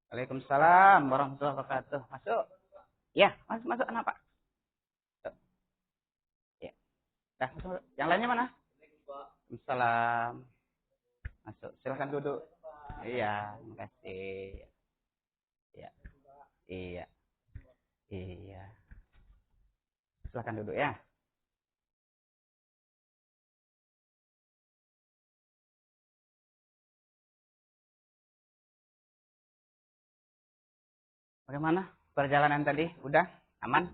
Waalaikumsalam warahmatullahi wabarakatuh. Masuk. Ya, masuk masuk anak Pak. Masuk. Ya. Dah, masuk. Yang lainnya mana? Waalaikumsalam. Masuk. Silakan duduk. Iya, terima kasih. Iya. Iya. Iya. Silakan duduk ya. Bagaimana perjalanan tadi? Udah aman?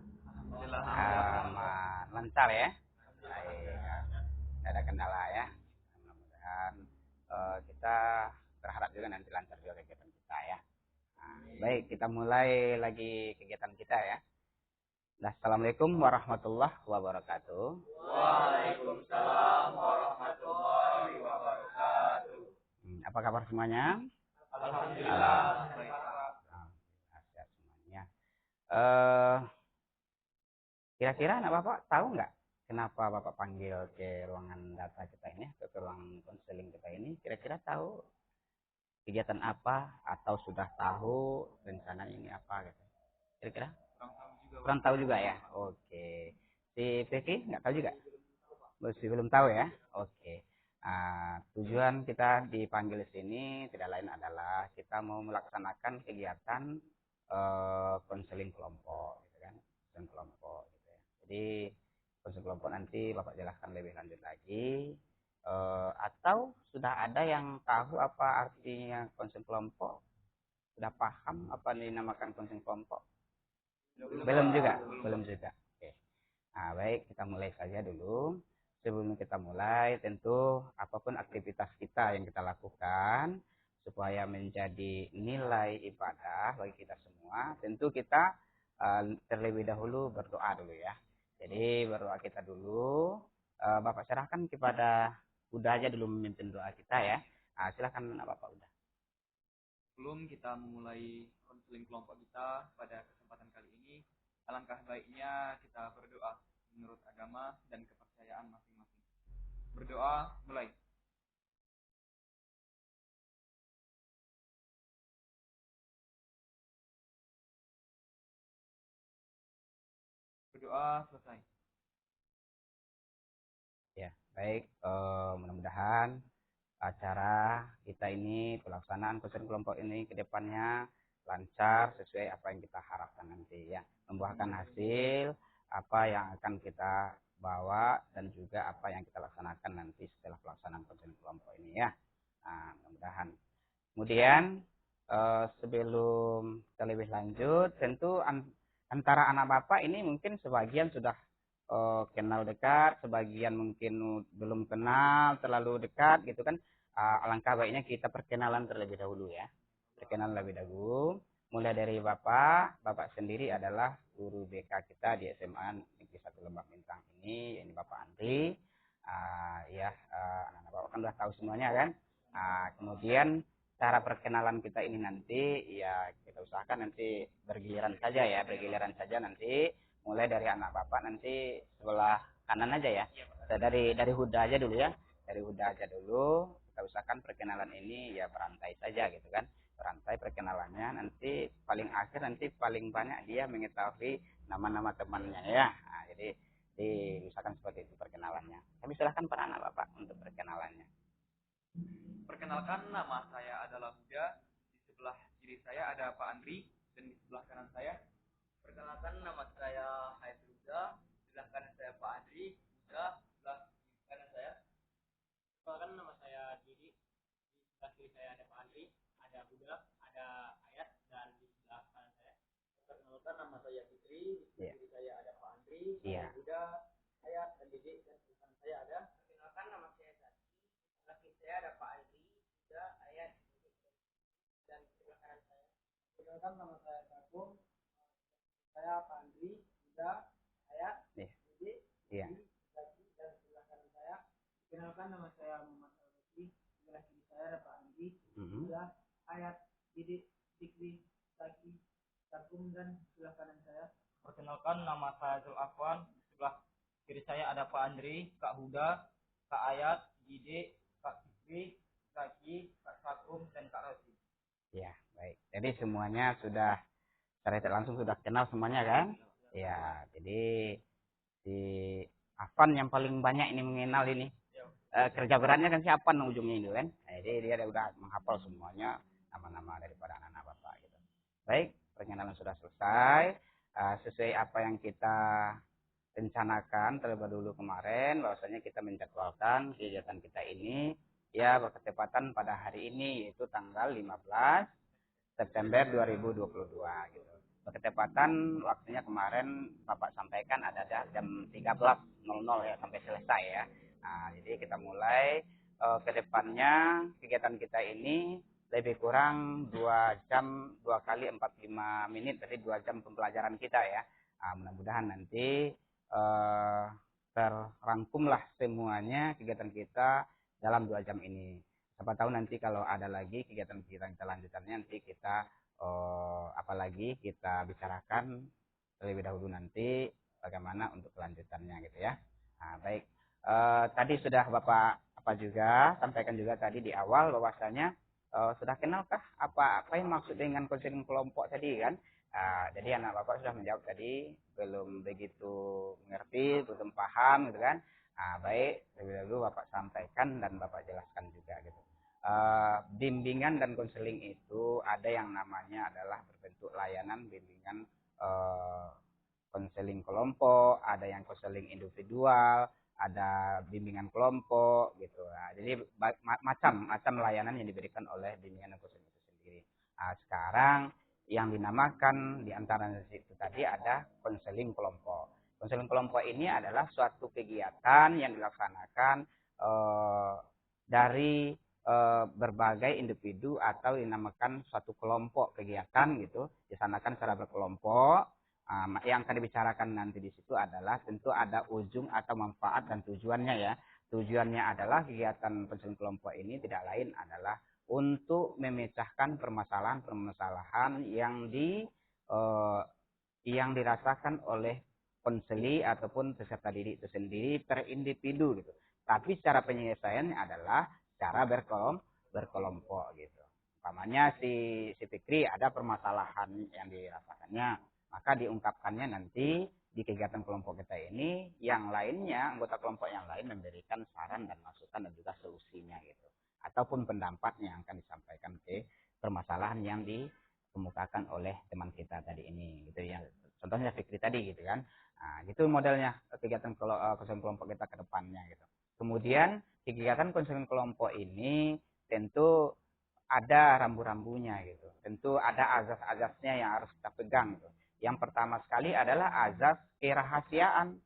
Aman, lancar ya. Baik. Tidak ada kendala ya. Mudah-mudahan kita berharap juga nanti lancar juga kegiatan kita ya. Nah, baik, kita mulai lagi kegiatan kita ya. Assalamualaikum warahmatullahi wabarakatuh. Waalaikumsalam warahmatullahi wabarakatuh. Apa kabar semuanya? Alhamdulillah. Alhamdulillah sehat semuanya. Eh, Kira-kira anak Bapak tahu nggak kenapa Bapak panggil ke ruangan data kita ini atau ke ruang konseling kita ini? Kira-kira tahu kegiatan apa atau sudah tahu rencana ini apa gitu? Kira-kira? Kurang tahu juga ya. Oke. Si Vicky nggak tahu juga? Masih belum tahu ya. Oke. Tujuan kita dipanggil di sini tidak lain adalah kita mau melaksanakan kegiatan konseling kelompok, gitu kan? Konseling kelompok, gitu ya. Jadi konseling kelompok nanti Bapak jelaskan lebih lanjut lagi. Atau sudah ada yang tahu apa artinya konseling kelompok? Sudah paham apa dinamakan konseling kelompok? Belum juga, belum juga. Oke. Nah, baik, kita mulai saja dulu. Sebelum kita mulai, tentu apapun aktivitas kita yang kita lakukan, supaya menjadi nilai ibadah bagi kita semua, tentu kita terlebih dahulu berdoa dulu ya. Jadi berdoa kita dulu, Bapak serahkan kepada Udah aja dulu memimpin doa kita ya. Silakan Bapak Udah. Sebelum kita memulai konseling kelompok kita pada kesempatan kali ini, alangkah baiknya kita berdoa menurut agama dan kepercayaan masing-masing. Berdoa mulai. Berdoa selesai. Ya, baik. Mudah-mudahan acara kita ini, pelaksanaan konseling kelompok ini ke depannya lancar sesuai apa yang kita harapkan nanti ya. Membuahkan hasil apa yang akan kita bawa dan juga apa yang kita laksanakan nanti setelah pelaksanaan konseling kelompok ini ya. Mudah-mudahan. Kemudian sebelum kita lebih lanjut, tentu antara anak Bapak ini mungkin sebagian sudah kenal dekat, sebagian mungkin belum kenal terlalu dekat gitu kan. Alangkah baiknya kita perkenalan terlebih dahulu ya. Perkenalan lebih dahulu. Mulai dari Bapak sendiri adalah guru BK kita di SMA Negeri 1 Lembah Bintang ini Bapak Andri. Anak-anak Bapak kan sudah tahu semuanya kan. Kemudian cara perkenalan kita ini nanti ya kita usahakan nanti bergiliran saja nanti mulai dari anak Bapak nanti sebelah kanan aja ya. Dari Huda aja dulu ya. Dari Huda aja dulu. Kita usahakan perkenalan ini ya berantai saja gitu kan. Berantai perkenalannya nanti paling akhir nanti paling banyak dia mengetahui nama-nama temannya ya. Jadi diusahakan seperti itu perkenalannya. Kami silahkan para anak Bapak untuk perkenalannya. Perkenalkan, nama saya adalah Huda. Di sebelah kiri saya ada Pak Andri dan di sebelah kanan saya. Perkenalkan, nama saya Haiful Huda. Di sebelah kanan saya Pak Andri, Huda. Di sebelah kanan saya. Perkenalkan, nama saya Didi. Di sebelah kiri saya ada Pak Andri, ada Huda, ada Ayat, dan di sebelah kanan saya. Perkenalkan, nama saya Fitri. Di sebelah kiri saya ada Pak Andri, ada Huda, Ayat, dan Didi. Dan di sebelah kanan saya ada. Perkenalkan, nama saya Zaki. Di sebelah kiri saya ada Pak Andri, Huda, Ayat, dan di sebelah kanan saya. Perkenalkan, nama saya Kakung. Saya Pak Andri, Huda, Ayat, Didi, Zaki, dan di sebelah kanan saya. Perkenalkan, nama saya Muhammad Al-Basi. Di sebelah kiri saya ada Pak Andri, Huda, Ayat, Didi, Zikri, Zaki, Kakung, dan di sebelah kanan saya. Perkenalkan, nama saya Zul Afwan. Di sebelah kiri saya ada Pak Andri, Kak Huda, Kak Ayat, Didi, Kak Zikri, Zaki, Kak Kakung, dan Kak Rosi. Ya, baik. Jadi semuanya sudah secara tidak langsung sudah kenal semuanya kan? Ya, jadi si Afan yang paling banyak ini mengenal ini. Kerja beratnya kan si Afan ujungnya itu kan. Nah, jadi dia udah menghafal semuanya nama-nama daripada anak-anak Bapak gitu. Baik, perkenalan sudah selesai. Sesuai apa yang kita rencanakan terlebih dahulu kemarin, bahwasanya kita menjadwalkan kegiatan kita ini ya bertepatan pada hari ini, yaitu tanggal 15 September 2022 gitu. Bertepatan waktunya kemarin Bapak sampaikan ada jam 13.00 ya sampai selesai ya. Nah, jadi kita mulai ke depannya kegiatan kita ini lebih kurang 2 jam 2 kali 45 menit, berarti 2 jam pembelajaran kita ya. Nah, mudah-mudahan nanti terrangkumlah semuanya kegiatan kita dalam 2 jam ini. Siapa tahu nanti kalau ada lagi kegiatan-kegiatan kita lanjutannya nanti kita apalagi kita bicarakan terlebih dahulu nanti bagaimana untuk kelanjutannya gitu ya. Nah, baik. Tadi sudah Bapak apa juga sampaikan juga tadi di awal bahwasanya sudah kenalkah apa yang maksud dengan konseling kelompok tadi kan? Jadi anak Bapak sudah menjawab tadi belum begitu mengerti, belum paham gitu kan. Baik, lebih dahulu Bapak sampaikan dan Bapak jelaskan juga gitu. Bimbingan dan konseling itu ada yang namanya adalah berbentuk layanan bimbingan konseling kelompok, ada yang konseling individual, ada bimbingan kelompok gitu. Nah, jadi macam layanan yang diberikan oleh bimbingan dan konseling itu sendiri. Nah, sekarang yang dinamakan di antara itu tadi ada konseling kelompok. Konseling kelompok ini adalah suatu kegiatan yang dilaksanakan dari berbagai individu atau dinamakan suatu kelompok kegiatan gitu, disanakan secara berkelompok. Yang akan dibicarakan nanti di situ adalah tentu ada ujung atau manfaat dan tujuannya ya. Tujuannya adalah kegiatan konseling kelompok ini tidak lain adalah untuk memecahkan permasalahan-permasalahan yang dirasakan oleh konseli ataupun peserta didik itu sendiri per individu gitu. Tapi secara penyelesaiannya adalah secara berkelompok gitu. Umpamanya si Fikri ada permasalahan yang dirasakannya, maka diungkapkannya nanti di kegiatan kelompok kita ini, yang lainnya anggota kelompok yang lain memberikan saran dan masukan dan juga solusinya gitu, ataupun pendapatnya yang akan disampaikan ke permasalahan yang dikemukakan oleh teman kita tadi ini gitu ya. Contohnya Fikri tadi gitu kan. Nah, gitu modelnya kegiatan konseling kelompok kita ke depannya gitu. Kemudian kegiatan konseling kelompok ini tentu ada rambu-rambunya gitu. Tentu ada azas-azasnya yang harus kita pegang gitu. Yang pertama sekali adalah azas kerahasiaan.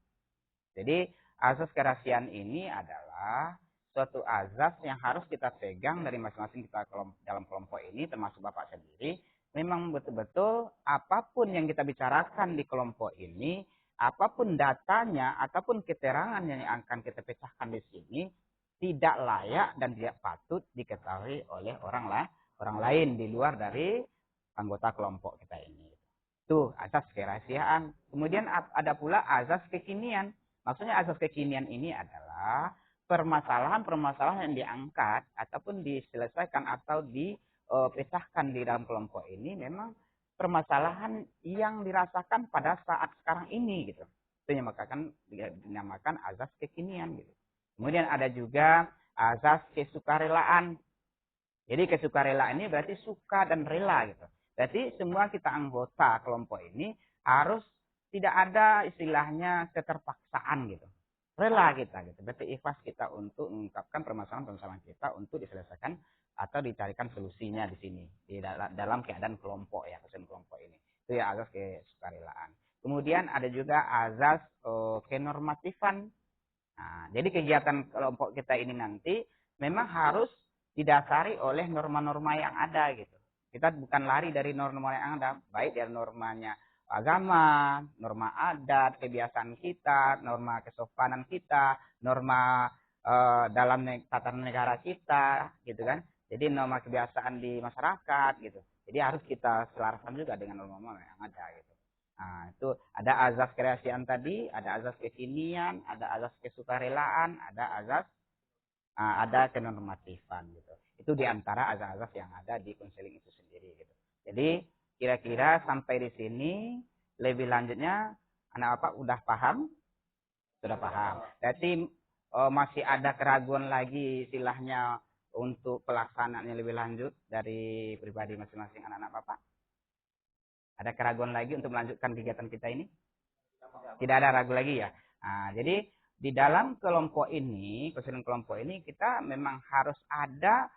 Jadi azas kerahasiaan ini adalah suatu azas yang harus kita pegang dari masing-masing kita dalam kelompok ini, termasuk Bapak sendiri. Memang betul-betul apapun yang kita bicarakan di kelompok ini, apapun datanya ataupun keterangan yang akan kita pecahkan di sini, tidak layak dan tidak patut diketahui oleh orang lain di luar dari anggota kelompok kita ini. Itu azas kerahasiaan. Kemudian ada pula azas kekinian. Maksudnya azas kekinian ini adalah permasalahan-permasalahan yang diangkat ataupun diselesaikan atau dipecahkan di dalam kelompok ini memang permasalahan yang dirasakan pada saat sekarang ini gitu. Itu yang dinamakan azas kekinian gitu. Kemudian ada juga azas kesukarelaan. Jadi kesukarelaan ini berarti suka dan rela gitu. Berarti semua kita anggota kelompok ini harus tidak ada istilahnya keterpaksaan gitu. Rela kita gitu. Berarti ikhlas kita untuk mengungkapkan permasalahan-permasalahan kita untuk diselesaikan atau dicarikan solusinya di sini di dalam keadaan kelompok ya, kelompok ini. Itu ya azas kesukarelaan. Kemudian ada juga azas kenormatifan. Nah, jadi kegiatan kelompok kita ini nanti memang harus didasari oleh norma-norma yang ada gitu. Kita bukan lari dari norma yang ada, baik dari normanya agama, norma adat, kebiasaan kita, norma kesopanan kita, norma dalam tatanan negara kita, gitu kan. Jadi norma kebiasaan di masyarakat gitu. Jadi harus kita selaraskan juga dengan norma-norma yang ada gitu. Nah, itu ada azas kerahasiaan tadi, ada azas kekinian, ada azas kesukarelaan, ada azas ada kenormatifan gitu. Itu Itu diantara azas-azas yang ada di konseling itu sendiri. Gitu. Jadi kira-kira sampai di sini lebih lanjutnya anak bapak udah paham? Sudah paham. Berarti masih ada keraguan lagi istilahnya untuk pelaksanaannya lebih lanjut dari pribadi masing-masing anak-anak bapak? Ada keraguan lagi untuk melanjutkan kegiatan kita ini? Tidak ada ragu lagi ya. Nah, jadi di dalam kelompok ini, konseling kelompok ini kita memang harus ada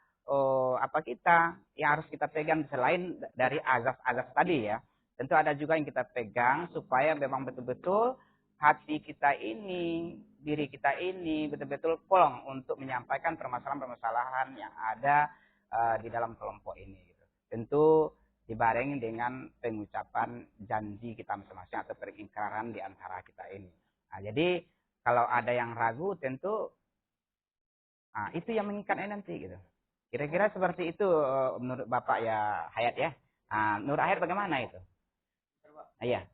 apa kita yang harus kita pegang selain dari azas-azas tadi ya. Tentu ada juga yang kita pegang supaya memang betul-betul hati kita ini, diri kita ini betul-betul plong untuk menyampaikan permasalahan-permasalahan yang ada di dalam kelompok ini. Gitu. Tentu dibarengi dengan pengucapan janji kita masing-masing atau pengingkaran di antara kita ini. Nah, jadi kalau ada yang ragu tentu itu yang mengikatnya nanti gitu. Kira-kira seperti itu menurut Bapak ya Hayat ya. Menurut Hayat bagaimana itu? Iya.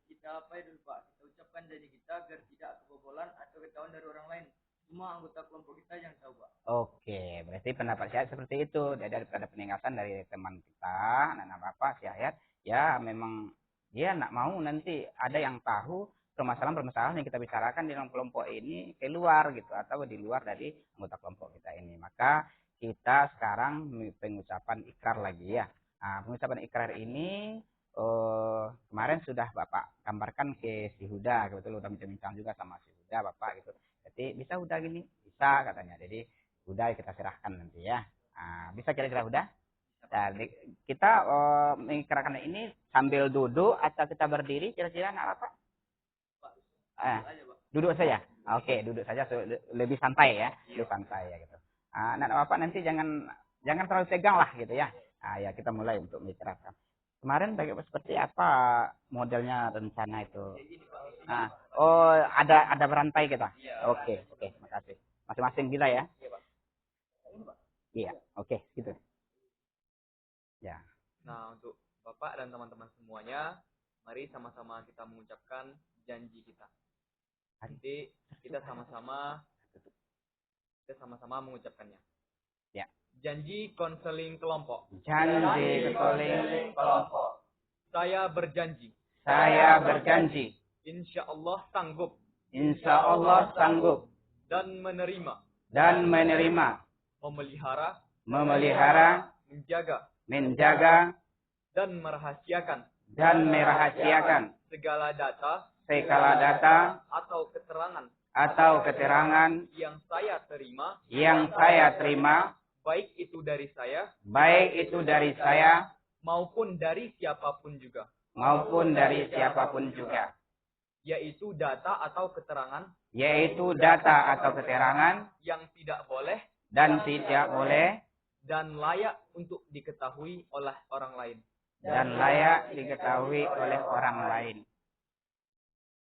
Kita apa ya dulu Pak? Kita ucapkan janji kita agar tidak kebobolan atau ketahuan dari orang lain. Cuma anggota kelompok kita yang tahu Pak. Oke, berarti pendapat saya seperti itu. Daripada peningasan dari teman kita, anak Bapak si Hayat, ya memang dia nak mau nanti ada yang tahu permasalahan-permasalahan yang kita bicarakan di dalam kelompok ini keluar gitu atau di luar dari anggota kelompok kita ini. Maka kita sekarang pengucapan ikrar lagi ya. Nah, pengucapan ikrar ini kemarin sudah Bapak gambarkan ke si Huda, kebetulan udah bincang-bincang juga sama si Huda Bapak gitu. Jadi bisa Huda gini, bisa katanya. Jadi Huda kita serahkan nanti ya. Nah, bisa kira-kira Huda? Nah, kita mengikrarkan ini sambil duduk atau kita berdiri kira-kira nggak apa? Duduk saja. Oke, duduk saja lebih santai ya, lebih santai ya gitu. Nah, Bapak nanti jangan terlalu tegang lah gitu ya. Ya kita mulai untuk mengikrarkan. Kemarin seperti apa modelnya rencana itu? Ada berantai kita. Oke, makasih. Masing-masing kita ya. Iya, oke, gitu. Ya. Nah, untuk Bapak dan teman-teman semuanya, mari sama-sama kita mengucapkan janji kita. Nanti kita sama-sama mengucapkannya. Ya. Janji konseling kelompok. Janji konseling kelompok. Saya berjanji. Saya berjanji. Insya Allah sanggup. Insya Allah sanggup. Dan menerima. Memelihara. Menjaga. Dan merahasiakan. Segala data. Atau keterangan. Yang saya terima. Baik itu dari saya. Maupun dari siapapun juga. Yaitu data atau keterangan. Yang tidak boleh. Dan layak untuk diketahui oleh orang lain.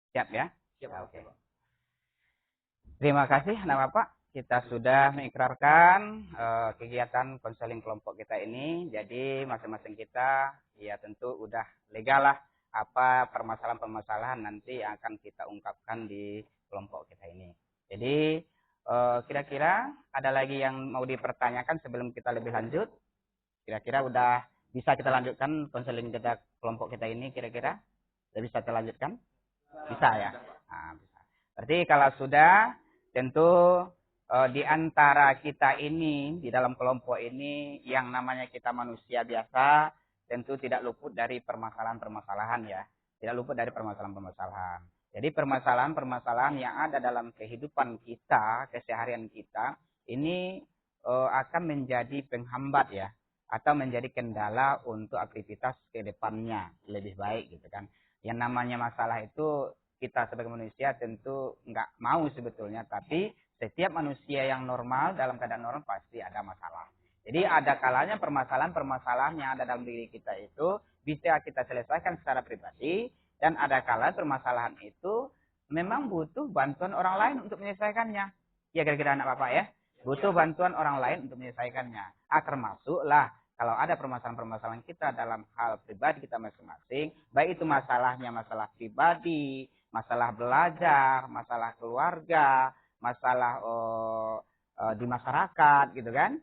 Siap ya? Siap. Oke. Terima kasih anak Bapak. Kita sudah mengikrarkan kegiatan konseling kelompok kita ini. Jadi masing-masing kita ya tentu udah legal lah apa permasalahan-permasalahan nanti yang akan kita ungkapkan di kelompok kita ini. Jadi kira-kira ada lagi yang mau dipertanyakan sebelum kita lebih lanjut? Kira-kira udah bisa kita lanjutkan konseling kita kelompok kita ini kira-kira? Sudah bisa kita lanjutkan? Bisa ya? Nah, bisa. Berarti kalau sudah tentu di antara kita ini, di dalam kelompok ini, yang namanya kita manusia biasa, tentu tidak luput dari permasalahan-permasalahan ya. Tidak luput dari permasalahan-permasalahan. Jadi permasalahan-permasalahan yang ada dalam kehidupan kita, keseharian kita, ini akan menjadi penghambat ya. Atau menjadi kendala untuk aktivitas ke depannya lebih baik gitu kan. Yang namanya masalah itu kita sebagai manusia tentu nggak mau sebetulnya, tapi setiap manusia yang normal dalam keadaan normal pasti ada masalah. Jadi ada kalanya permasalahan-permasalahan yang ada dalam diri kita itu bisa kita selesaikan secara pribadi, dan ada kalanya permasalahan itu memang butuh bantuan orang lain untuk menyelesaikannya. Ya kira-kira anak Bapak ya, butuh bantuan orang lain untuk menyelesaikannya. Termasuklah kalau ada permasalahan-permasalahan kita dalam hal pribadi kita masing-masing, baik itu masalahnya masalah pribadi, masalah belajar, masalah keluarga, masalah di masyarakat gitu kan.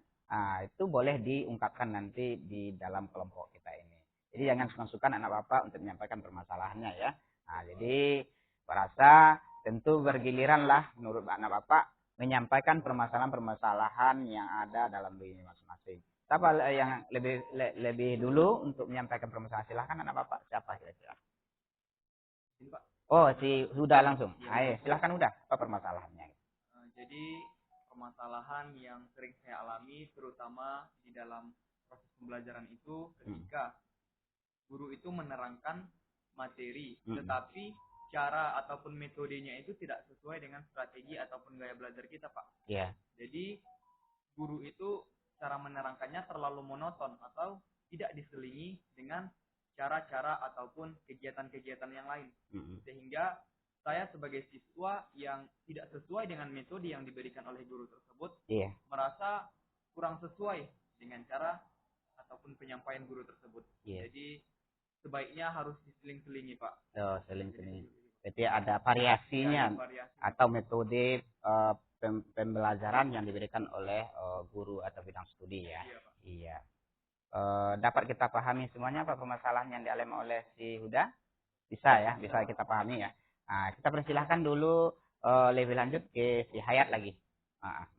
itu boleh diungkapkan nanti di dalam kelompok kita ini. Jadi jangan sungkan-sungkan anak bapak untuk menyampaikan permasalahannya ya. Nah, jadi merasa tentu bergiliran lah menurut anak bapak menyampaikan permasalahan-permasalahan yang ada dalam diri masing-masing. Siapa yang lebih dulu untuk menyampaikan permasalahan? Silahkan anak bapak. Siapa kira-kira? Oh, si Huda langsung. Ayo, silahkan Huda. Apa permasalahannya? Jadi permasalahan yang sering saya alami terutama di dalam proses pembelajaran itu ketika guru itu menerangkan materi, tetapi cara ataupun metodenya itu tidak sesuai dengan strategi ataupun gaya belajar kita, Pak. Iya. Jadi guru itu cara menerangkannya terlalu monoton atau tidak diselingi dengan cara-cara ataupun kegiatan-kegiatan yang lain. Sehingga saya sebagai siswa yang tidak sesuai dengan metode yang diberikan oleh guru tersebut, merasa kurang sesuai dengan cara ataupun penyampaian guru tersebut. Jadi sebaiknya harus diseling-selingi, Pak. Oh, seling-seling. Jadi ada variasinya, atau metode pembelajaran yang diberikan oleh guru atau bidang studi ya. Iya, Pak. Iya. Dapat kita pahami semuanya apa permasalahan yang dialami oleh si Huda? Bisa ya, bisa kita pahami ya. Nah, kita persilahkan dulu lebih lanjut ke si Hayat lagi.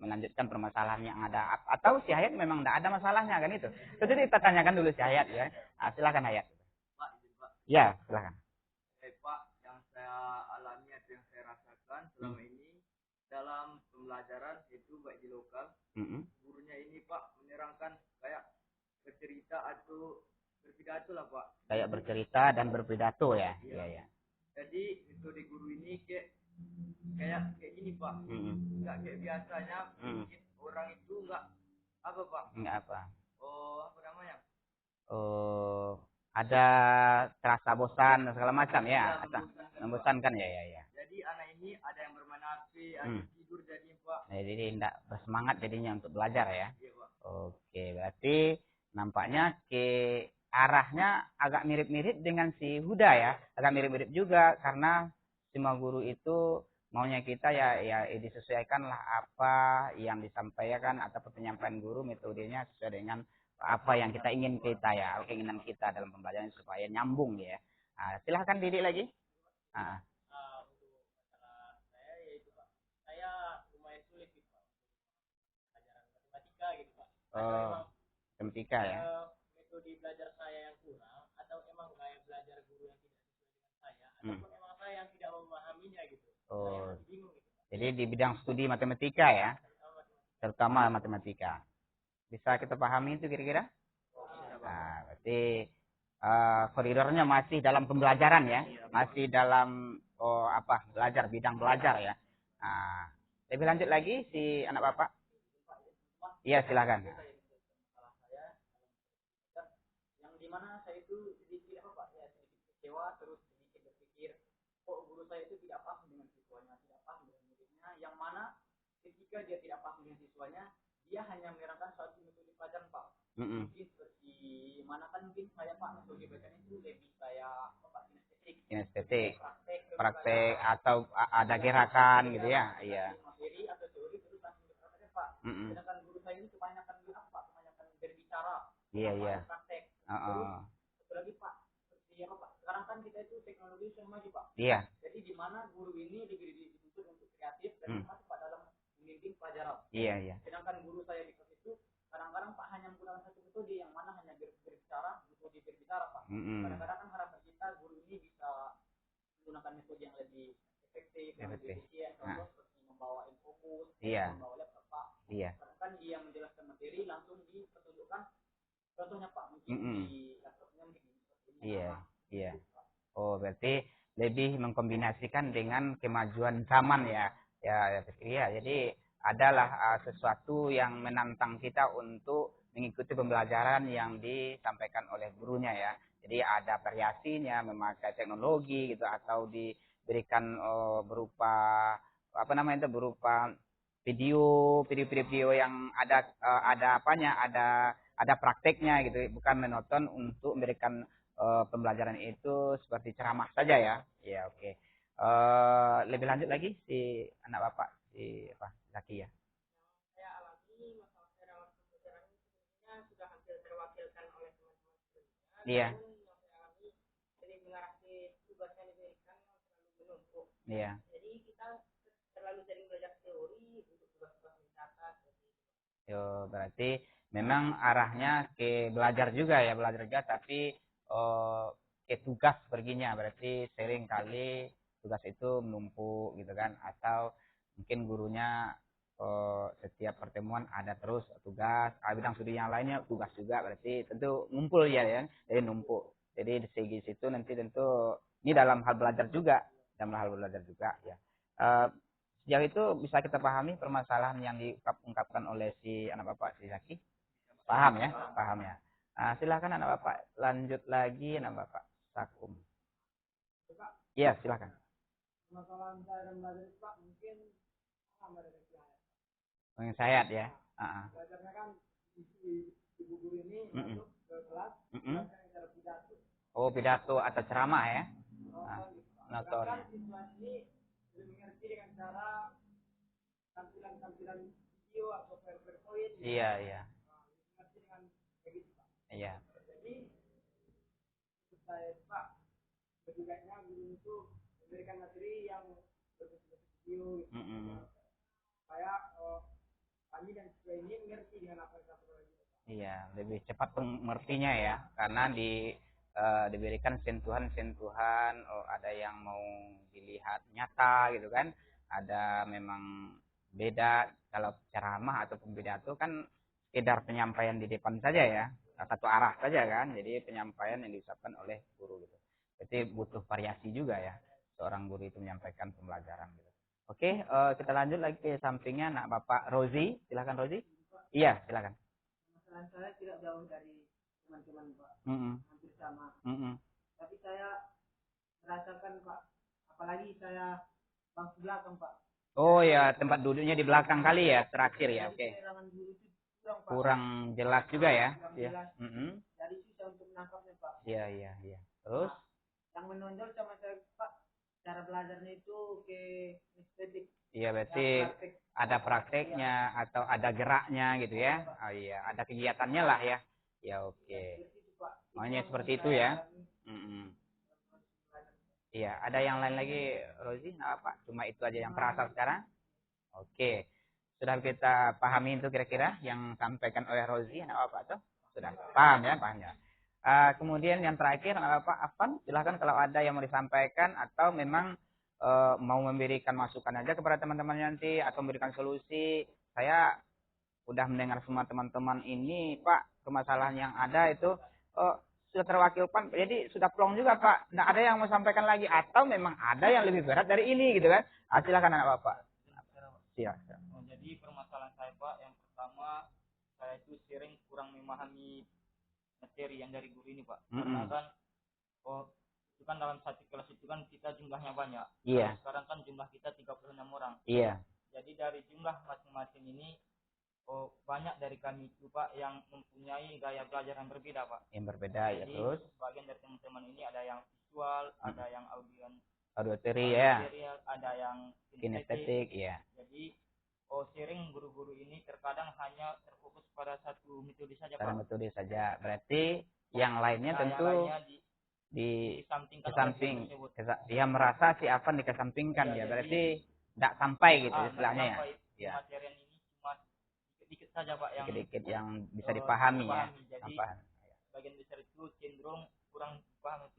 Melanjutkan permasalahan yang ada. Atau si Hayat memang tidak ada masalahnya kan itu. Jadi kita tanyakan dulu si Hayat ya. Silakan Hayat. Pak, Pak. Ya, silakan. Pak, yang saya alami atau yang saya rasakan selama ini dalam pembelajaran itu baik di lokal, gurunya ini Pak menerangkan kayak bercerita atau berpidato lah Pak. Kayak bercerita dan berpidato ya. Iya, ya. Jadi metode guru ini kayak gini Pak. Enggak kayak biasanya bikin orang itu enggak apa Pak? Enggak apa? Apa namanya? Ada terasa bosan dan segala macam ya. Membosankan ya. Jadi anak ini ada yang bermain HP, ada tidur jadi Pak. Jadi tidak bersemangat jadinya untuk belajar ya. Iya, Pak. Oke, berarti nampaknya ke arahnya agak mirip-mirip dengan si Huda ya. Agak mirip-mirip juga karena semua guru itu maunya kita ya disesuaikanlah apa yang disampaikan atau penyampaian guru metodenya sesuai dengan apa yang kita ingin kita ya, keinginan kita dalam pembelajaran supaya nyambung ya. Silahkan Didik lagi. Untuk masalah saya yaitu Pak, saya lumayan sulit gitu Pak, pelajaran matematika gitu Pak. Matematika ya. Metode belajar saya yang kurang atau emang gaya belajar guru yang tidak sesuai dengan saya ataupun emang saya yang tidak memahaminya gitu. Saya masih bingung gitu Pak. Jadi di bidang studi matematika ya, terutama matematika. Bisa kita pahami itu kira-kira? Berarti koridornya masih dalam pembelajaran ya, masih dalam belajar, bidang belajar ya. Lebih lanjut lagi si anak bapak. Iya silakan. Yang dimana saya itu sedikit sedikit kecewa, terus sedikit berpikir kok guru saya itu tidak paham dengan siswanya, tidak paham dengan muridnya, yang mana ketika dia tidak paham dengan siswanya, dia hanya menerangkan suatu metode pelajaran Pak. Mungkin seperti mana kan mungkin saya Pak metode bacaan itu lebih saya kinestetik, praktek atau ada gerakan gitu ya. Iya. Materi atau teori terus langsung dipraktekkan Pak. Sedangkan guru saya ini kebanyakan kebanyakan berbicara. Iya. Praktek. Terus lagi Pak, seperti apa Pak? Sekarang kan kita itu teknologi sudah maju Pak. Iya. Jadi di mana guru ini dituntut untuk kreatif dan masuk Pak dalam membimbing pelajaran. Iya. Sedangkan guru saya di kelas itu kadang-kadang Pak hanya menggunakan satu metode yang mana hanya berbicara, metode berbicara Pak. Kadang-kadang kan harapan kita guru ini bisa menggunakan metode yang lebih efektif, yang lebih efisien, contoh seperti membawa infokus, membawa laptop Pak. Iya. Karena kan dia menjelaskan materi langsung dipertunjukkan contohnya Pak, mungkin di laptopnya mungkin seperti ini. Iya. Oh berarti lebih mengkombinasikan dengan kemajuan zaman ya. Ya, jadi adalah sesuatu yang menantang kita untuk mengikuti pembelajaran yang disampaikan oleh gurunya ya. Jadi ada variasinya memakai teknologi gitu atau diberikan berupa berupa video yang ada prakteknya gitu, bukan menonton untuk memberikan pembelajaran itu seperti ceramah saja ya. Ya oke. Lebih lanjut lagi si anak bapak si Zaki ya. Saya alami masalah saya dalam pembelajaran Iya. Namun yang saya alami sering mengarah ke tugas yang diberikan yang terlalu menumpuk. Iya. Jadi kita terlalu sering belajar teori untuk tugas-tugas wisata seperti itu. Yo, berarti memang arahnya ke belajar juga ya, belajar juga tapi ke tugas perginya. Berarti sering kali tugas itu menumpuk gitu kan, atau mungkin gurunya setiap pertemuan ada terus tugas, bidang studi yang lainnya tugas juga, berarti tentu ngumpul ya, jadi numpuk. Jadi di segi situ nanti tentu ini dalam hal belajar juga, ya. Eh, Sejauh itu bisa kita pahami permasalahan yang diungkapkan oleh si anak bapak si Zaki. Paham ya, paham ya. Nah, silakan anak bapak lanjut lagi anak bapak Sakum. Iya silakan. Permasalahan saya dan belajar itu Pak mungkin sama dari saya. Mengisayat ya. Belajarnya kan ibu guru ini masuk ke kelas belajar cara pidato. Oh pidato atau ceramah ya. Notor. Siswa ini lebih mengerti dengan cara tampilan video atau PowerPoint. Iya iya. Mengerti dengan begitu Pak. Iya. Jadi menurut saya Pak lebih baiknya guru itu memberikan materi yang berbentuk video gitu. Supaya kami dan siswa ini mengerti dengan apa yang kita pelajari. Iya, lebih cepat mengertinya ya, karena diberikan sentuhan-sentuhan, ada yang mau dilihat nyata gitu kan, ada memang beda kalau ceramah atau pidato kan sekedar penyampaian di depan saja ya, satu arah saja kan, jadi penyampaian yang diucapkan oleh guru gitu. Jadi butuh variasi juga ya, seorang guru itu menyampaikan pembelajaran gitu. Oke, kita lanjut lagi ke sampingnya, nak Bapak Rozi, silakan Rozi. Iya, silakan. Masalah saya tidak jauh dari teman-teman Pak, hampir sama. Tapi saya merasakan Pak, apalagi saya bangku belakang Pak. Oh ya, tempat duduknya di belakang kali ya, terakhir ya, oke. Kurang jelas juga ya. Iya. Jadi susah untuk menangkapnya Pak. Iya iya iya. Terus? Yang menonjol sama saya Pak, cara belajarnya itu ke estetik. Iya berarti ada prakteknya atau ada geraknya gitu ya. Oh iya, ada kegiatannya lah ya. Ya oke. Maunya seperti itu ya. Iya, ada yang lain lagi Rozi? Apa? Cuma itu aja yang terasa sekarang? Oke. Sudah kita pahami itu kira-kira yang sampaikan oleh Rozi, apa tuh? Sudah paham ya, paham ya. Kemudian yang terakhir, Pak Afan, silahkan kalau ada yang mau disampaikan atau memang mau memberikan masukan aja kepada teman-teman nanti atau memberikan solusi. Saya udah mendengar semua teman-teman ini, Pak, permasalahan yang ada itu sudah terwakilkan, jadi sudah plong juga, Pak. Nggak ada yang mau sampaikan lagi atau memang ada yang lebih berat dari ini gitu kan? Silakan anak Bapak. Silakan. Jadi permasalahan saya Pak, yang pertama saya itu sering kurang memahami materi yang dari guru ini Pak. Karena kan itu kan dalam satu kelas itu kan kita jumlahnya banyak. Iya. Sekarang kan jumlah kita 36 orang. Iya. Jadi dari jumlah masing-masing ini banyak dari kami itu Pak yang mempunyai gaya belajar yang berbeda Pak. Yang berbeda. Jadi, ya terus. Sebagian dari teman-teman ini ada yang visual, ada yang auditory ya. Ada yang kinestetik ya. Jadi sering guru-guru ini terkadang hanya terfokus pada satu metode saja Pak. Metode saja. Berarti yang lainnya tentu di samping dia merasa si Afan dikesampingkan ya. Berarti tidak sampai gitu istilahnya ya. Ya. Materi ini cuma sedikit saja Pak yang sedikit yang bisa dipahami ya. Jadi bagian besar itu cenderung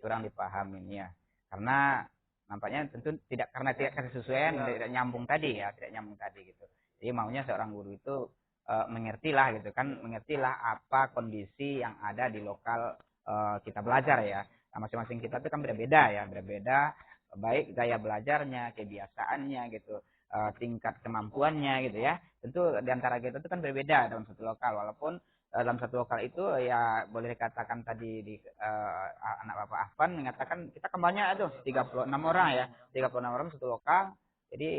kurang dipahami ya. Karena nampaknya tentu tidak karena tidak kesesuaian, tidak nyambung tadi ya, tidak nyambung tadi gitu. Jadi maunya seorang guru itu mengertilah gitu kan, mengertilah apa kondisi yang ada di lokal kita belajar ya. Nah, masing-masing kita itu kan berbeda ya, berbeda baik gaya belajarnya, kebiasaannya gitu, tingkat kemampuannya gitu ya. Tentu di antara kita itu kan berbeda dalam satu lokal, walaupun dalam satu lokal itu ya boleh dikatakan tadi di anak Bapak Afan mengatakan kita kan banyak itu 36 orang ya, 36 orang satu lokal. Jadi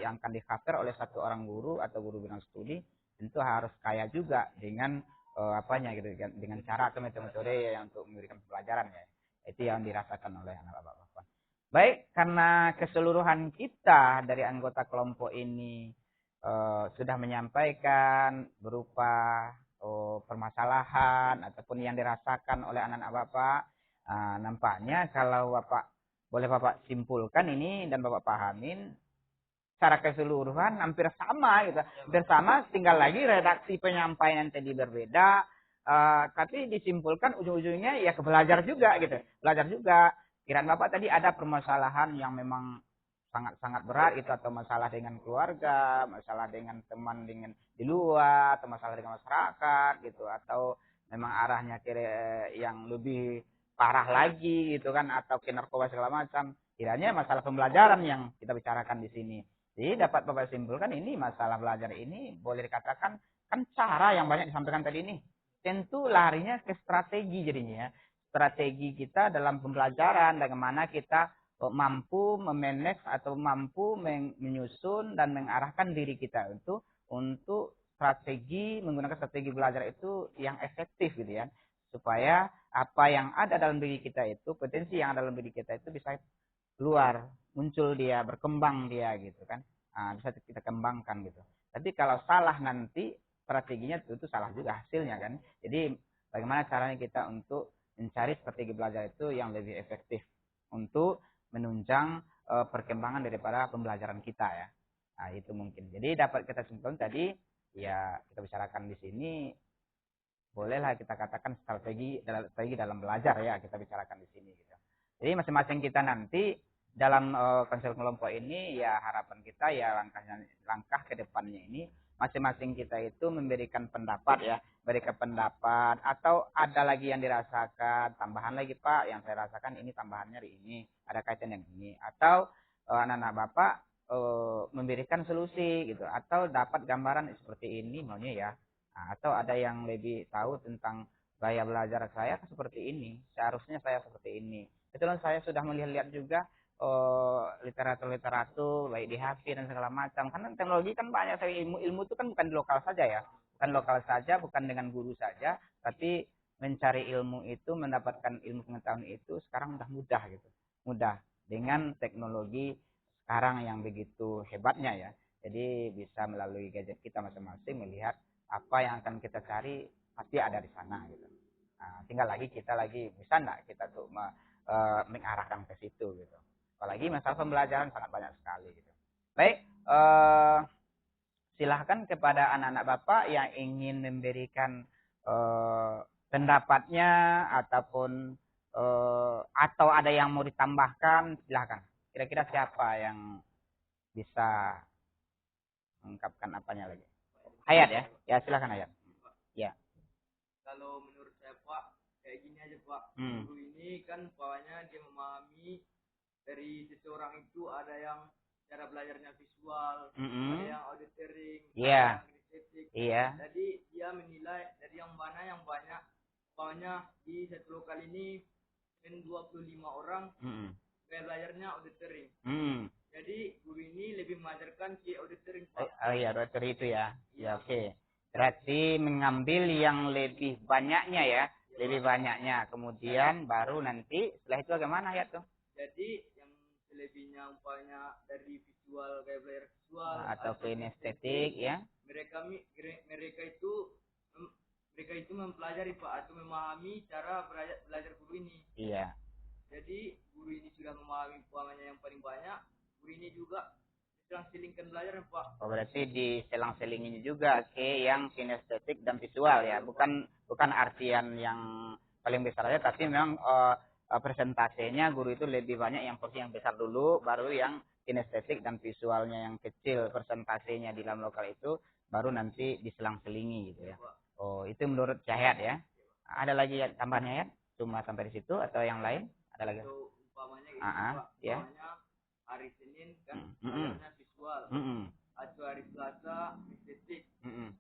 yang akan di-cover oleh satu orang guru atau guru bidang studi tentu harus kaya juga dengan apanya gitu, dengan cara atau metode yang untuk memberikan pelajaran ya. Itu yang dirasakan oleh anak Bapak Afan. Baik, karena keseluruhan kita dari anggota kelompok ini sudah menyampaikan berupa permasalahan ataupun yang dirasakan oleh anak-anak Bapak. Nampaknya kalau boleh Bapak simpulkan ini dan Bapak pahamin secara keseluruhan hampir sama gitu. Hampir sama, tinggal lagi redaksi penyampaian yang tadi berbeda. Tapi disimpulkan ujung-ujungnya ya ke belajar juga gitu. Belajar juga. Kiraan Bapak tadi ada permasalahan yang memang sangat-sangat berat itu, atau masalah dengan keluarga, masalah dengan teman dengan di luar, atau masalah dengan masyarakat gitu, atau memang arahnya kira yang lebih parah lagi gitu kan, atau ke narkoba segala macam. Kiranya masalah pembelajaran yang kita bicarakan di sini. Jadi dapat Bapak simpulkan ini masalah belajar ini boleh dikatakan kan cara yang banyak disampaikan tadi ini. Tentu larinya ke strategi jadinya ya. Strategi kita dalam pembelajaran, bagaimana kita mampu memanage atau mampu menyusun dan mengarahkan diri kita untuk menggunakan strategi belajar itu yang efektif gitu ya, supaya apa yang ada dalam diri kita itu, potensi yang ada dalam diri kita itu bisa keluar, muncul dia, berkembang dia gitu kan, bisa kita kembangkan gitu. Tapi kalau salah nanti strateginya itu salah juga hasilnya kan. Jadi bagaimana caranya kita untuk mencari strategi belajar itu yang lebih efektif untuk menunjang perkembangan daripada pembelajaran kita ya. Nah, itu mungkin. Jadi dapat kita simpulkan tadi ya, kita bicarakan di sini bolehlah kita katakan strategi dalam belajar ya, kita bicarakan di sini gitu. Jadi masing-masing kita nanti dalam konsep kelompok ini ya, harapan kita ya langkah ke depannya ini masing-masing kita itu memberikan pendapat ya, berikan pendapat, atau ada lagi yang dirasakan, tambahan lagi Pak, yang saya rasakan ini tambahannya ini, ada kaitan yang ini, atau anak-anak Bapak memberikan solusi gitu, atau dapat gambaran seperti ini maunya ya, atau ada yang lebih tahu tentang gaya belajar saya seperti ini, seharusnya saya seperti ini. Kebetulan saya sudah melihat juga literatur baik di HP dan segala macam, karena teknologi kan banyak, ilmu itu kan bukan di lokal saja ya, bukan dengan guru saja, tapi mencari ilmu itu, mendapatkan ilmu pengetahuan itu sekarang mudah gitu, mudah dengan teknologi sekarang yang begitu hebatnya ya. Jadi bisa melalui gadget kita masing-masing melihat apa yang akan kita cari pasti ada di sana gitu. Tinggal lagi kita bisa enggak kita tuh mengarahkan ke situ gitu. Apalagi masalah pembelajaran sangat banyak sekali gitu. Baik, silahkan kepada anak-anak Bapak yang ingin memberikan pendapatnya ataupun atau ada yang mau ditambahkan, silahkan. Kira-kira siapa yang bisa mengungkapkan apanya lagi? Hayat ya? Ya silahkan Hayat. Ya. Kalau menurut saya Pak, kayak gini aja Pak. Guru ini kan pokoknya dia memahami dari seseorang itu, ada yang cara belajarnya visual, ada yang auditoring, ada yang kinesthetik. Jadi dia menilai dari yang mana yang banyak. Pokoknya di satu lokal ini 25 orang, gaya belajarnya auditoring. Jadi guru ini lebih mengajarkan si auditoring Pak. Auditoring itu ya. Ya oke. Berarti mengambil yang lebih banyaknya ya, lebih banyaknya. Kemudian baru nanti setelah itu bagaimana ya tuh? Jadi yang selebihnya umpamanya dari visual, gaya belajar visual atau kinestetik ya. Mereka itu mempelajari Pak, atau memahami cara belajar guru ini. Iya. Jadi guru ini sudah memahami umpamanya yang paling banyak, guru ini juga selang-selingkan belajar Pak. Oh, berarti diselang-selingin juga ke yang kinestetik dan visual ya. Bukan artian yang paling besar aja, tapi memang presentasenya guru itu lebih banyak yang porsi yang besar dulu, baru yang kinestetik dan visualnya yang kecil persentasenya di dalam lokal itu, baru nanti diselang-selingi gitu ya. Oh, itu menurut Cahyat ya. Ada lagi tambahannya ya? Cuma sampai di situ atau yang lain? Ada lagi? Atau umpamanya gitu Pak, ya. Umpamanya hari Senin kan belajarnya visual, atau hari Selasa kinestetik,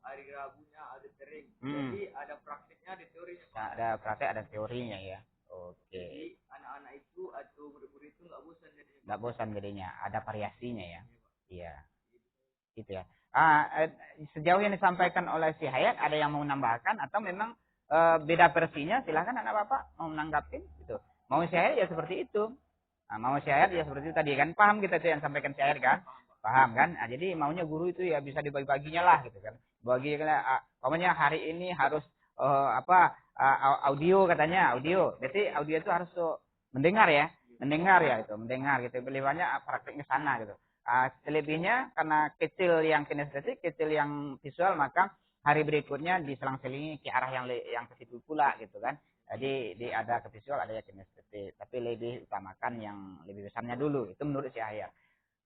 hari Rabunya auditoring. Jadi ada prakteknya, ada teorinya Pak. Ada praktek, ada teorinya ya. Oke. Jadi anak-anak itu atau murid-murid itu nggak bosan jadinya. Nggak bosan jadinya, ada variasinya ya. Iya. Gitu ya. Sejauh yang disampaikan oleh si Hayat, ada yang mau menambahkan atau memang beda versinya? Silahkan anak Bapak mau menanggapin gitu. Mau si Hayat ya seperti itu. Mau si Hayat ya seperti itu tadi kan. Paham kita tuh yang sampaikan si Hayat kan? Paham kan? Jadi maunya guru itu ya bisa dibagi-baginya lah gitu kan. Bagi pokoknya hari ini harus audio katanya, audio. Jadi audio itu harus tuh mendengar ya itu, mendengar gitu. Lebih banyak prakteknya sana gitu. Selebihnya karena kecil yang kinestetik, kecil yang visual, maka hari berikutnya diselang-selingi ke arah yang ke situ pula gitu kan. Jadi ada ke visual, ada yang kinestetik, tapi lebih utamakan yang lebih besarnya dulu. Itu menurut si Ahyar.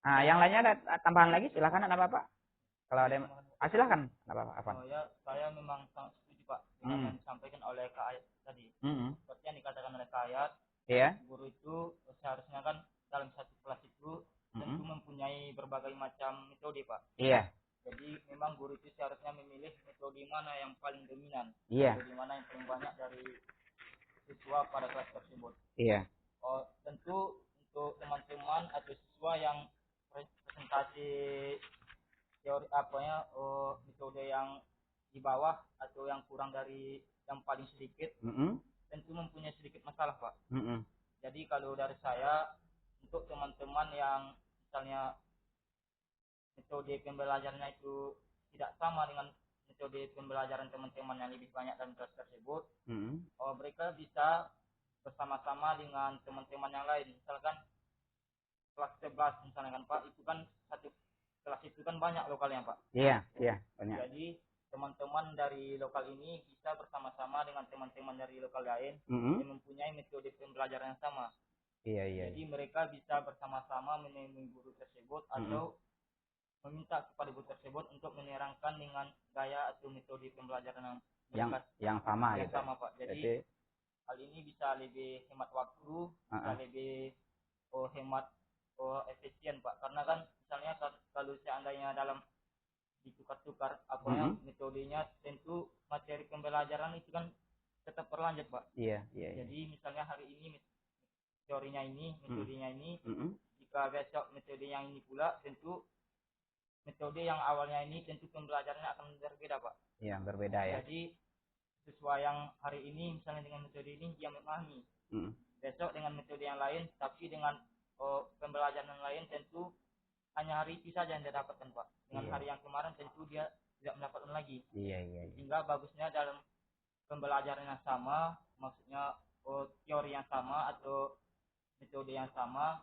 Nah, yang lainnya ada tambahan lagi, silakan ada Bapak. Kalau ada silakan, apa apa. Oh ya, saya memang sangat setuju Pak dengan yang disampaikan oleh Kak Ayat tadi. Seperti yang dikatakan oleh Kak Ayat, guru itu seharusnya kan dalam satu kelas itu tentu mempunyai berbagai macam metode Pak. Iya. Jadi memang guru itu seharusnya memilih metode mana yang paling dominan, metode mana yang paling banyak dari siswa pada kelas tersebut. Iya. Oh, tentu untuk teman-teman atau siswa yang presentasi teori metode yang di bawah atau yang kurang dari yang paling sedikit, tentu mempunyai sedikit masalah Pak. Jadi kalau dari saya, untuk teman-teman yang misalnya metode pembelajarannya itu tidak sama dengan metode pembelajaran teman-teman yang lebih banyak dalam kelas tersebut, mereka bisa bersama-sama dengan teman-teman yang lain. Misalkan kelas 11 misalnya kan Pak, itu kan satu kelas itu kan banyak lokalnya Pak. Iya banyak. Jadi teman-teman dari lokal ini bisa bersama-sama dengan teman-teman dari lokal lain yang mempunyai metode pembelajaran yang sama. Iya. Jadi mereka bisa bersama-sama menemui guru tersebut atau meminta kepada guru tersebut untuk menerangkan dengan gaya atau metode pembelajaran yang sama yang gitu. sama Pak. Jadi hal ini bisa lebih hemat waktu, bisa lebih hemat efisien Pak. Karena kan misalnya kalau seandainya dalam ditukar-tukar metodenya, tentu materi pembelajaran itu kan tetap berlanjut Pak. Iya. Jadi misalnya hari ini teorinya ini, metodenya ini, jika besok metode yang ini pula, tentu metode yang awalnya ini tentu pembelajarannya akan berbeda Pak. Iya, berbeda ya. Jadi sesuai yang hari ini misalnya dengan metode ini dia memahami. Besok dengan metode yang lain, tapi dengan pembelajaran yang lain tentu hanya hari itu saja yang dia dapatkan Pak. Dengan hari yang kemarin tentu dia tidak mendapatkan lagi. Iya. Sehingga bagusnya dalam pembelajaran yang sama, maksudnya teori yang sama atau metode yang sama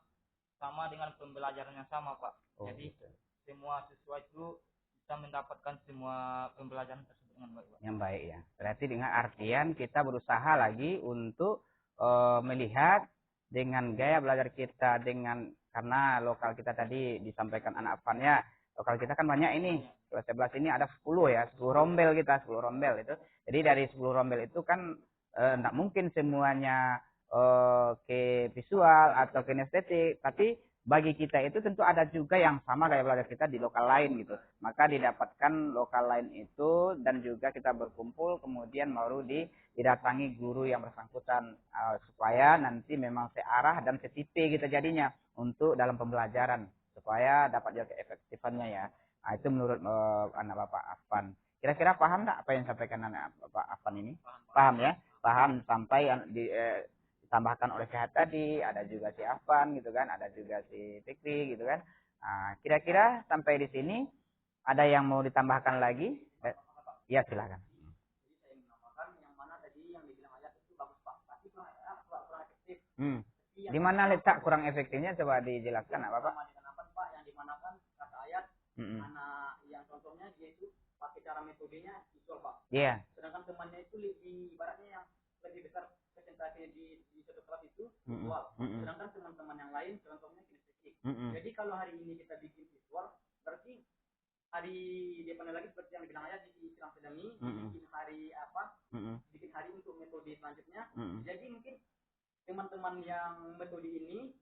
dengan pembelajaran yang sama Pak. Jadi semua siswa itu bisa mendapatkan semua pembelajaran tersebut dengan baik Pak. Yang baik ya. Berarti dengan artian kita berusaha lagi untuk melihat dengan gaya belajar kita, karena lokal kita tadi disampaikan anak Afan ya, lokal kita kan banyak ini, kelas 11 ini ada 10 ya, 10 rombel kita, 10 rombel itu. Jadi dari 10 rombel itu kan enggak mungkin semuanya ke visual atau kinestetik, tapi bagi kita itu tentu ada juga yang sama gaya belajar kita di lokal lain gitu. Maka didapatkan lokal lain itu dan juga kita berkumpul, kemudian baru didatangi guru yang bersangkutan supaya nanti memang searah dan setipe kita jadinya untuk dalam pembelajaran supaya dapat jaga keefektifannya ya. Nah, itu menurut anak Bapak Afan. Kira-kira paham nggak apa yang disampaikan anak Bapak Afan ini? Paham ya? Paham sampai ditambahkan oleh Sehat tadi, ada juga si Afan gitu kan, ada juga si Fikri gitu kan. Nah, kira-kira sampai di sini ada yang mau ditambahkan lagi? Ya silakan. Jadi saya menambahkan yang mana tadi yang dibilang Ayat itu bagus Pak, tapi kurang efektif. Di mana letak kurang efektifnya coba dijelaskan apa Pak? Dengan apa Pak, yang dimana kan kata Ayat, mana yang contohnya dia itu pakai cara metodenya visual Pak. Iya. Sedangkan temannya itu lebih ibaratnya yang lebih besar presentasinya di satu kelas itu visual. Sedangkan teman-teman yang lain contohnya kinestetik. Jadi kalau hari ini kita bikin visual, berarti hari depan lagi seperti yang dibilang Ayat di silang sedami, bikin hari bikin hari untuk metode selanjutnya. Jadi mungkin teman-teman yang metode ini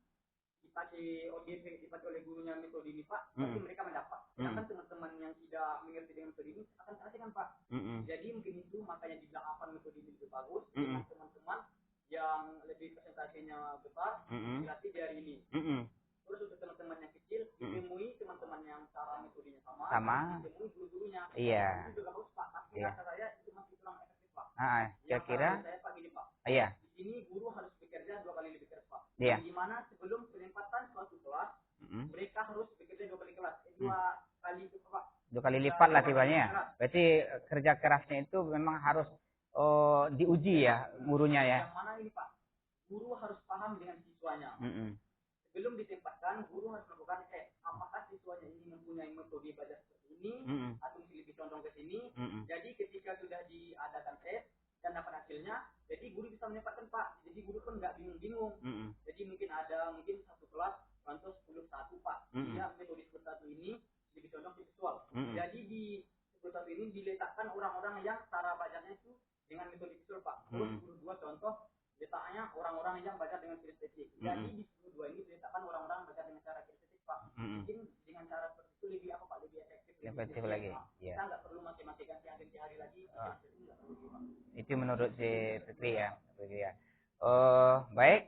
dipakai oleh gurunya metode ini Pak, berarti mereka mendapat. Sedangkan teman-teman yang tidak mengerti dengan metode ini akan terasingkan Pak. Jadi mungkin itu makanya dibilang apa metode ini lebih bagus dengan teman-teman yang lebih presentasinya besar, dilatih dari ini. Terus untuk teman-teman yang kecil, ditemui teman-teman yang cara metodenya sama. Ditemui guru-gurunya. Iya. Itu juga bagus Pak, tapi rasa saya itu masih kurang efektif Pak. Kira-kira? Saya Pak gini Pak. Iya. Di sini guru harus bekerja 2 kali lebih keras Pak. Iya. Di mana sebelum penempatan suatu kelas, mereka harus bekerja 2 kali kelas. 2 kali itu Pak. 2 kali lipat lah tibanya ya. Berarti kerja kerasnya itu memang harus diuji ya gurunya ya. Yang mana ini Pak, guru harus paham dengan siswanya. Mm-mm. Sebelum ditempatkan, guru harus melakukan apakah siswanya ini mempunyai metode belajar seperti ini, Mm-mm. atau lebih condong ke sini. Mm-mm. Jadi ketika sudah diadakan tes dan dapat hasilnya, jadi guru bisa menempatkan Pak. Jadi guru pun nggak bingung-bingung. Mm-mm. Jadi mungkin satu kelas contoh 10 Pak. Mm-mm. Ya metode 10 ini lebih condong ke visual. Mm-mm. Jadi di 10 ini diletakkan orang-orang yang cara belajarnya itu dengan metode visual Pak. Terus 10 contoh letaknya orang-orang yang belajar dengan kinestetik. Jadi di 10 ini diletakkan orang-orang belajar dengan cara kinestetik Pak. Mungkin dengan cara seperti itu lebih apa Pak? Lebih efektif. Lebih efektif lagi. Iya. Kita nggak perlu masing-masing ganti hari lagi. Itu menurut si Fikri ya. Baik.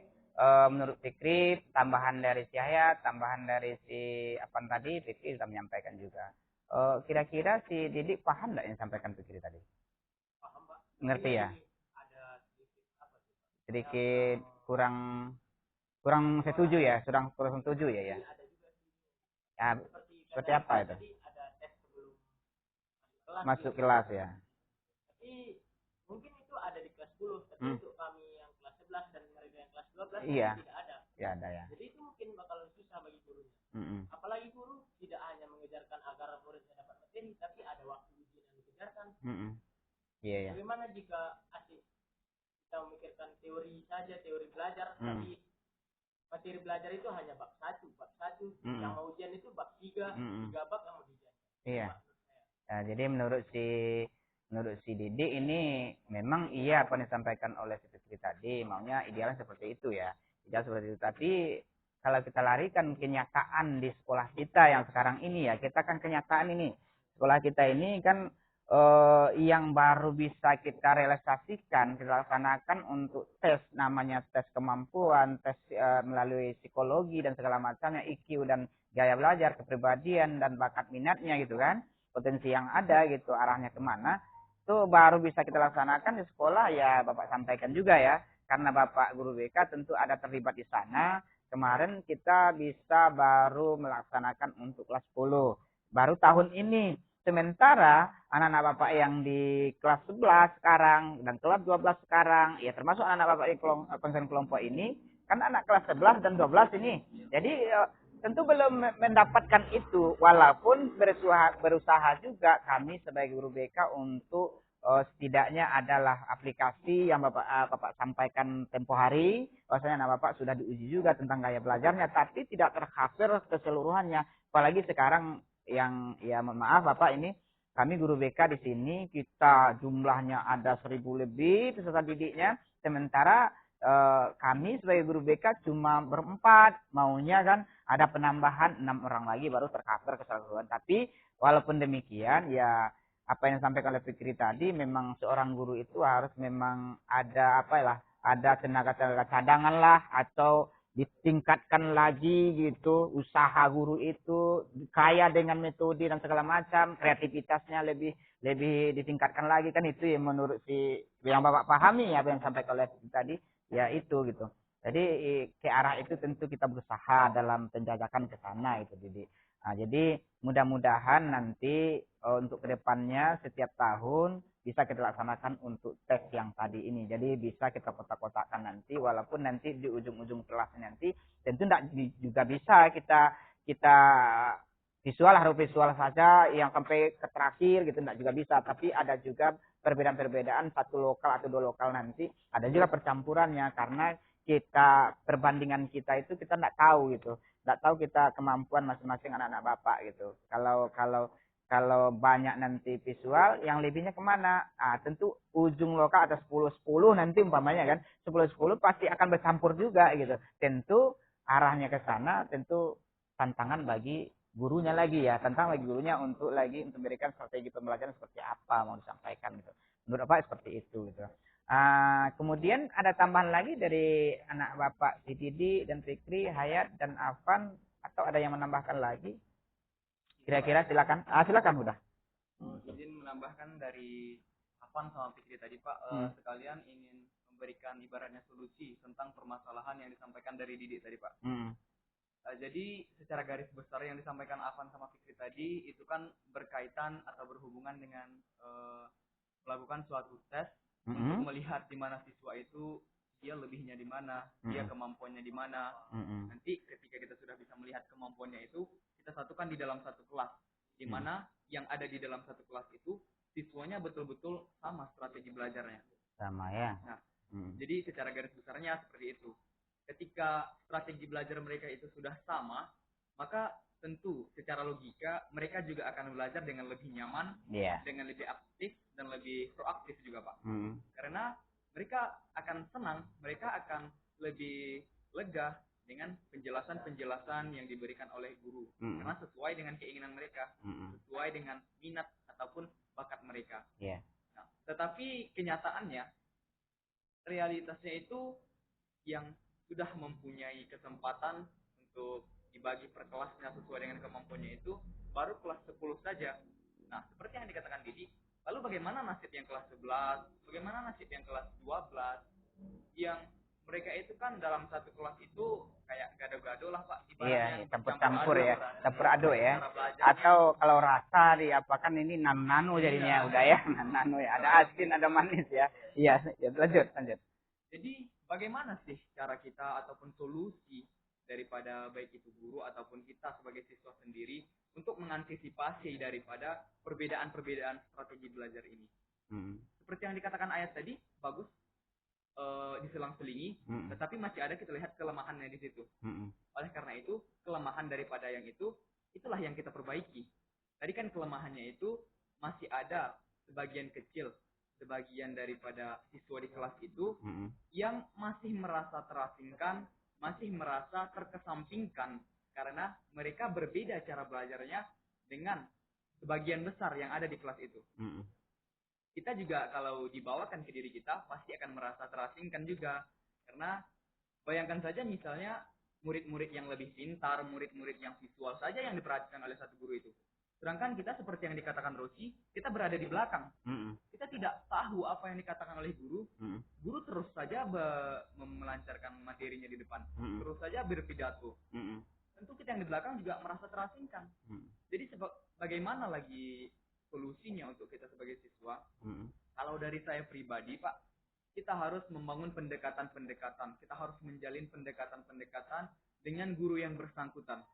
Menurut Fikri, tambahan dari si Hayat, tambahan dari si Apan tadi, Fikri sudah menyampaikan juga. Kira-kira si Didik paham nggak yang disampaikan Fikri tadi? Paham Pak. Ngerti ya? Ada sedikit apa sih Pak? Sedikit kurang setuju ya, kurang setuju ya ya. Ada juga Ya, seperti apa itu? Jadi ada tes sebelum Masuk kelas ya. Tapi mungkin itu ada di kelas 10, tapi untuk kami yang kelas 11 dan mereka yang kelas 12 Iya. tidak ada. Ya ada ya. Jadi itu mungkin bakal susah bagi gurunya. Mm-mm. Apalagi guru tidak hanya mengejarkan agar muridnya dapat materi, tapi ada waktu ujian yang dikejarkan. Mm-mm. Iya ya. Bagaimana jika kita memikirkan teori saja, teori belajar, tapi materi belajar itu hanya bab 1, yang mau ujian itu bab 3, 3 bab yang mau ujian. Iya. Nah, jadi menurut si Didi ini memang iya apa yang disampaikan oleh si Fikri tadi, maunya idealnya seperti itu ya. Ideal seperti itu. Tapi kalau kita larikan kenyataan di sekolah kita yang sekarang ini ya, kita kan kenyataan ini. Sekolah kita ini kan yang baru bisa kita realisasikan, kita laksanakan untuk tes, namanya tes kemampuan, tes melalui psikologi dan segala macamnya, IQ dan gaya belajar, kepribadian dan bakat minatnya gitu kan, potensi yang ada gitu, arahnya kemana, itu baru bisa kita laksanakan di sekolah ya. Bapak sampaikan juga ya, karena Bapak guru BK tentu ada terlibat di sana. Kemarin kita bisa baru melaksanakan untuk kelas 10, baru tahun ini. Sementara anak-anak Bapak yang di kelas 11 sekarang dan kelas 12 sekarang, ya termasuk anak-anak Bapak di konsen kelompok ini, kan anak kelas 11 dan 12 ini. Jadi tentu belum mendapatkan itu, walaupun berusaha juga kami sebagai guru BK untuk setidaknya adalah aplikasi yang Bapak sampaikan tempo hari, bahwasanya anak Bapak sudah diuji juga tentang gaya belajarnya, tapi tidak tercover keseluruhannya. Apalagi sekarang yang ya mohon maaf Bapak, ini kami guru BK di sini kita jumlahnya ada 1000 lebih peserta didiknya, sementara kami sebagai guru BK cuma berempat, maunya kan ada penambahan 6 orang lagi baru tercover keseluruhan. Tapi walaupun demikian ya apa yang disampaikan oleh Fikri tadi, memang seorang guru itu harus memang ada ada tenaga cadangan lah, atau ditingkatkan lagi gitu, usaha guru itu kaya dengan metode dan segala macam, kreativitasnya lebih ditingkatkan lagi kan, itu yang menurut yang Bapak pahami ya, apa yang disampaikan oleh tadi ya itu gitu. Jadi ke arah itu tentu kita berusaha dalam penjajakan ke sana itu jadi. Nah, jadi mudah-mudahan nanti untuk kedepannya setiap tahun bisa kita laksanakan untuk tes yang tadi ini. Jadi bisa kita kotak-kotakkan nanti, walaupun nanti di ujung-ujung kelas nanti tentu tidak juga bisa kita harus visual saja yang sampai ke terakhir gitu, tidak juga bisa. Tapi ada juga perbedaan-perbedaan satu lokal atau 2 lokal nanti, ada juga percampurannya karena kita perbandingan kita itu kita tidak tahu gitu, tidak tahu kita kemampuan masing-masing anak-anak Bapak gitu. Kalau banyak nanti visual, yang lebihnya kemana? Tentu ujung lokal ada 10-10 nanti umpamanya kan, 10-10 pasti akan bercampur juga gitu. Tentu arahnya ke sana, tentu tantangan bagi gurunya lagi ya, tantangan bagi gurunya untuk memberikan strategi pembelajaran seperti apa mau disampaikan gitu. Menurut Bapak seperti itu gitu. Kemudian ada tambahan lagi dari anak Bapak si Didi dan Fikri, Hayat dan Afan, atau ada yang menambahkan lagi? Kira-kira silakan. Silakan udah. Izin menambahkan dari Afan sama Fikri tadi Pak, sekalian ingin memberikan ibaratnya solusi tentang permasalahan yang disampaikan dari Didi tadi Pak. Jadi secara garis besar yang disampaikan Afan sama Fikri tadi itu kan berkaitan atau berhubungan dengan melakukan suatu tes untuk melihat di mana siswa itu dia lebihnya di mana, dia kemampuannya di mana. Nanti ketika kita sudah bisa melihat kemampuannya itu, kita satukan di dalam satu kelas, di mana yang ada di dalam satu kelas itu siswanya betul-betul sama strategi belajarnya. Sama ya. Nah, jadi secara garis besarnya seperti itu. Ketika strategi belajar mereka itu sudah sama, maka tentu secara logika mereka juga akan belajar dengan lebih nyaman, dengan lebih aktif dan lebih proaktif juga, Pak. Karena mereka akan senang, mereka akan lebih lega dengan penjelasan-penjelasan yang diberikan oleh guru. Karena sesuai dengan keinginan mereka, sesuai dengan minat ataupun bakat mereka. Nah, tetapi kenyataannya, realitasnya itu yang sudah mempunyai kesempatan untuk dibagi per kelasnya sesuai dengan kemampuannya itu baru kelas 10 saja. Nah, seperti yang dikatakan Didi, lalu bagaimana nasib yang kelas 11? Bagaimana nasib yang kelas 12? Yang mereka itu kan dalam satu kelas itu kayak gado-gado lah, Pak. Iya, campur-campur ya, campur aduk ya. Atau kalau rasa diapakan ini nano jadinya udah ya, nano ya. Ada asin, ada manis ya. Iya, ya, lanjut. Jadi bagaimana sih cara kita ataupun solusi daripada baik itu guru ataupun kita sebagai siswa sendiri untuk mengantisipasi daripada perbedaan-perbedaan strategi belajar ini? Seperti yang dikatakan ayat tadi, bagus diselang-selingi, tetapi masih ada kita lihat kelemahannya di situ. Oleh karena itu, kelemahan daripada yang itu, itulah yang kita perbaiki. Tadi kan kelemahannya itu masih ada sebagian kecil, sebagian daripada siswa di kelas itu yang masih merasa terasingkan, masih merasa terkesampingkan karena mereka berbeda cara belajarnya dengan sebagian besar yang ada di kelas itu. Kita juga kalau dibawakan ke diri kita pasti akan merasa terasingkan juga, karena bayangkan saja misalnya murid-murid yang lebih pintar, murid-murid yang visual saja yang diperhatikan oleh satu guru itu. Sedangkan kita seperti yang dikatakan Rosi, kita berada di belakang. Kita tidak tahu apa yang dikatakan oleh guru. Guru terus saja melancarkan materinya di depan. Terus saja berpidato. Tentu kita yang di belakang juga merasa terasingkan. Jadi bagaimana lagi solusinya untuk kita sebagai siswa? Kalau dari saya pribadi, Pak, kita harus membangun pendekatan-pendekatan. Kita harus menjalin pendekatan-pendekatan dengan guru yang bersangkutan.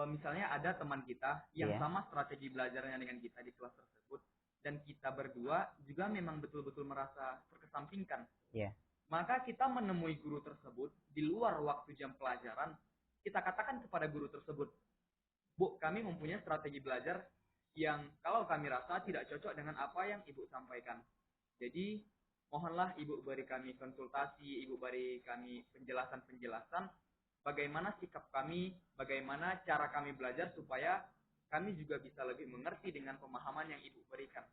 Misalnya ada teman kita yang sama strategi belajarnya dengan kita di kelas tersebut, dan kita berdua juga memang betul-betul merasa terkesampingkan. Maka kita menemui guru tersebut di luar waktu jam pelajaran. Kita katakan kepada guru tersebut, Bu, kami mempunyai strategi belajar yang kalau kami rasa tidak cocok dengan apa yang Ibu sampaikan. Jadi, mohonlah Ibu beri kami konsultasi, Ibu beri kami penjelasan-penjelasan bagaimana sikap kami, bagaimana cara kami belajar supaya kami juga bisa lebih mengerti dengan pemahaman yang Ibu berikan.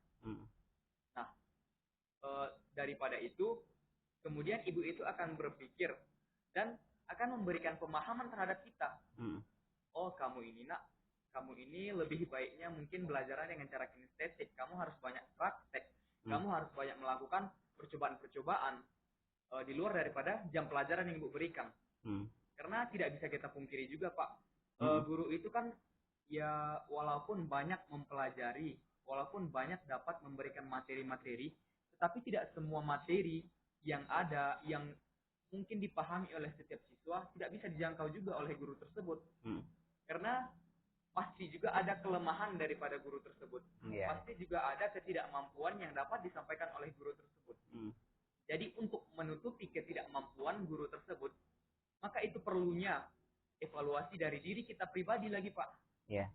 Nah, daripada itu, kemudian Ibu itu akan berpikir dan akan memberikan pemahaman terhadap kita. Oh, kamu ini nak, kamu ini lebih baiknya mungkin belajarnya dengan cara kinestetik. Kamu harus banyak praktek. Kamu harus banyak melakukan percobaan-percobaan di luar daripada jam pelajaran yang Ibu berikan. Karena tidak bisa kita pungkiri juga, Pak. Guru itu kan ya walaupun banyak mempelajari, walaupun banyak dapat memberikan materi-materi, tetapi tidak semua materi yang ada yang mungkin dipahami oleh setiap siswa tidak bisa dijangkau juga oleh guru tersebut. Karena pasti juga ada kelemahan daripada guru tersebut. Pasti juga ada ketidakmampuan yang dapat disampaikan oleh guru tersebut. Jadi untuk menutupi ketidakmampuan guru tersebut, maka itu perlunya evaluasi dari diri kita pribadi lagi, Pak.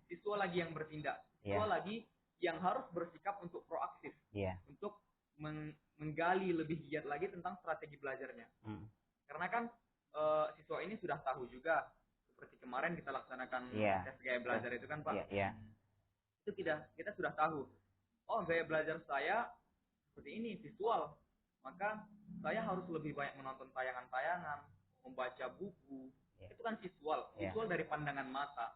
Siswa lagi yang bertindak. Siswa lagi yang harus bersikap untuk proaktif. Untuk menggali lebih giat lagi tentang strategi belajarnya. Karena kan siswa ini sudah tahu juga. Seperti kemarin kita laksanakan tes gaya belajar itu kan, Pak. Itu kita sudah tahu. Oh, gaya belajar saya seperti ini, visual. Maka saya harus lebih banyak menonton tayangan-tayangan, membaca buku. Itu kan visual dari pandangan mata.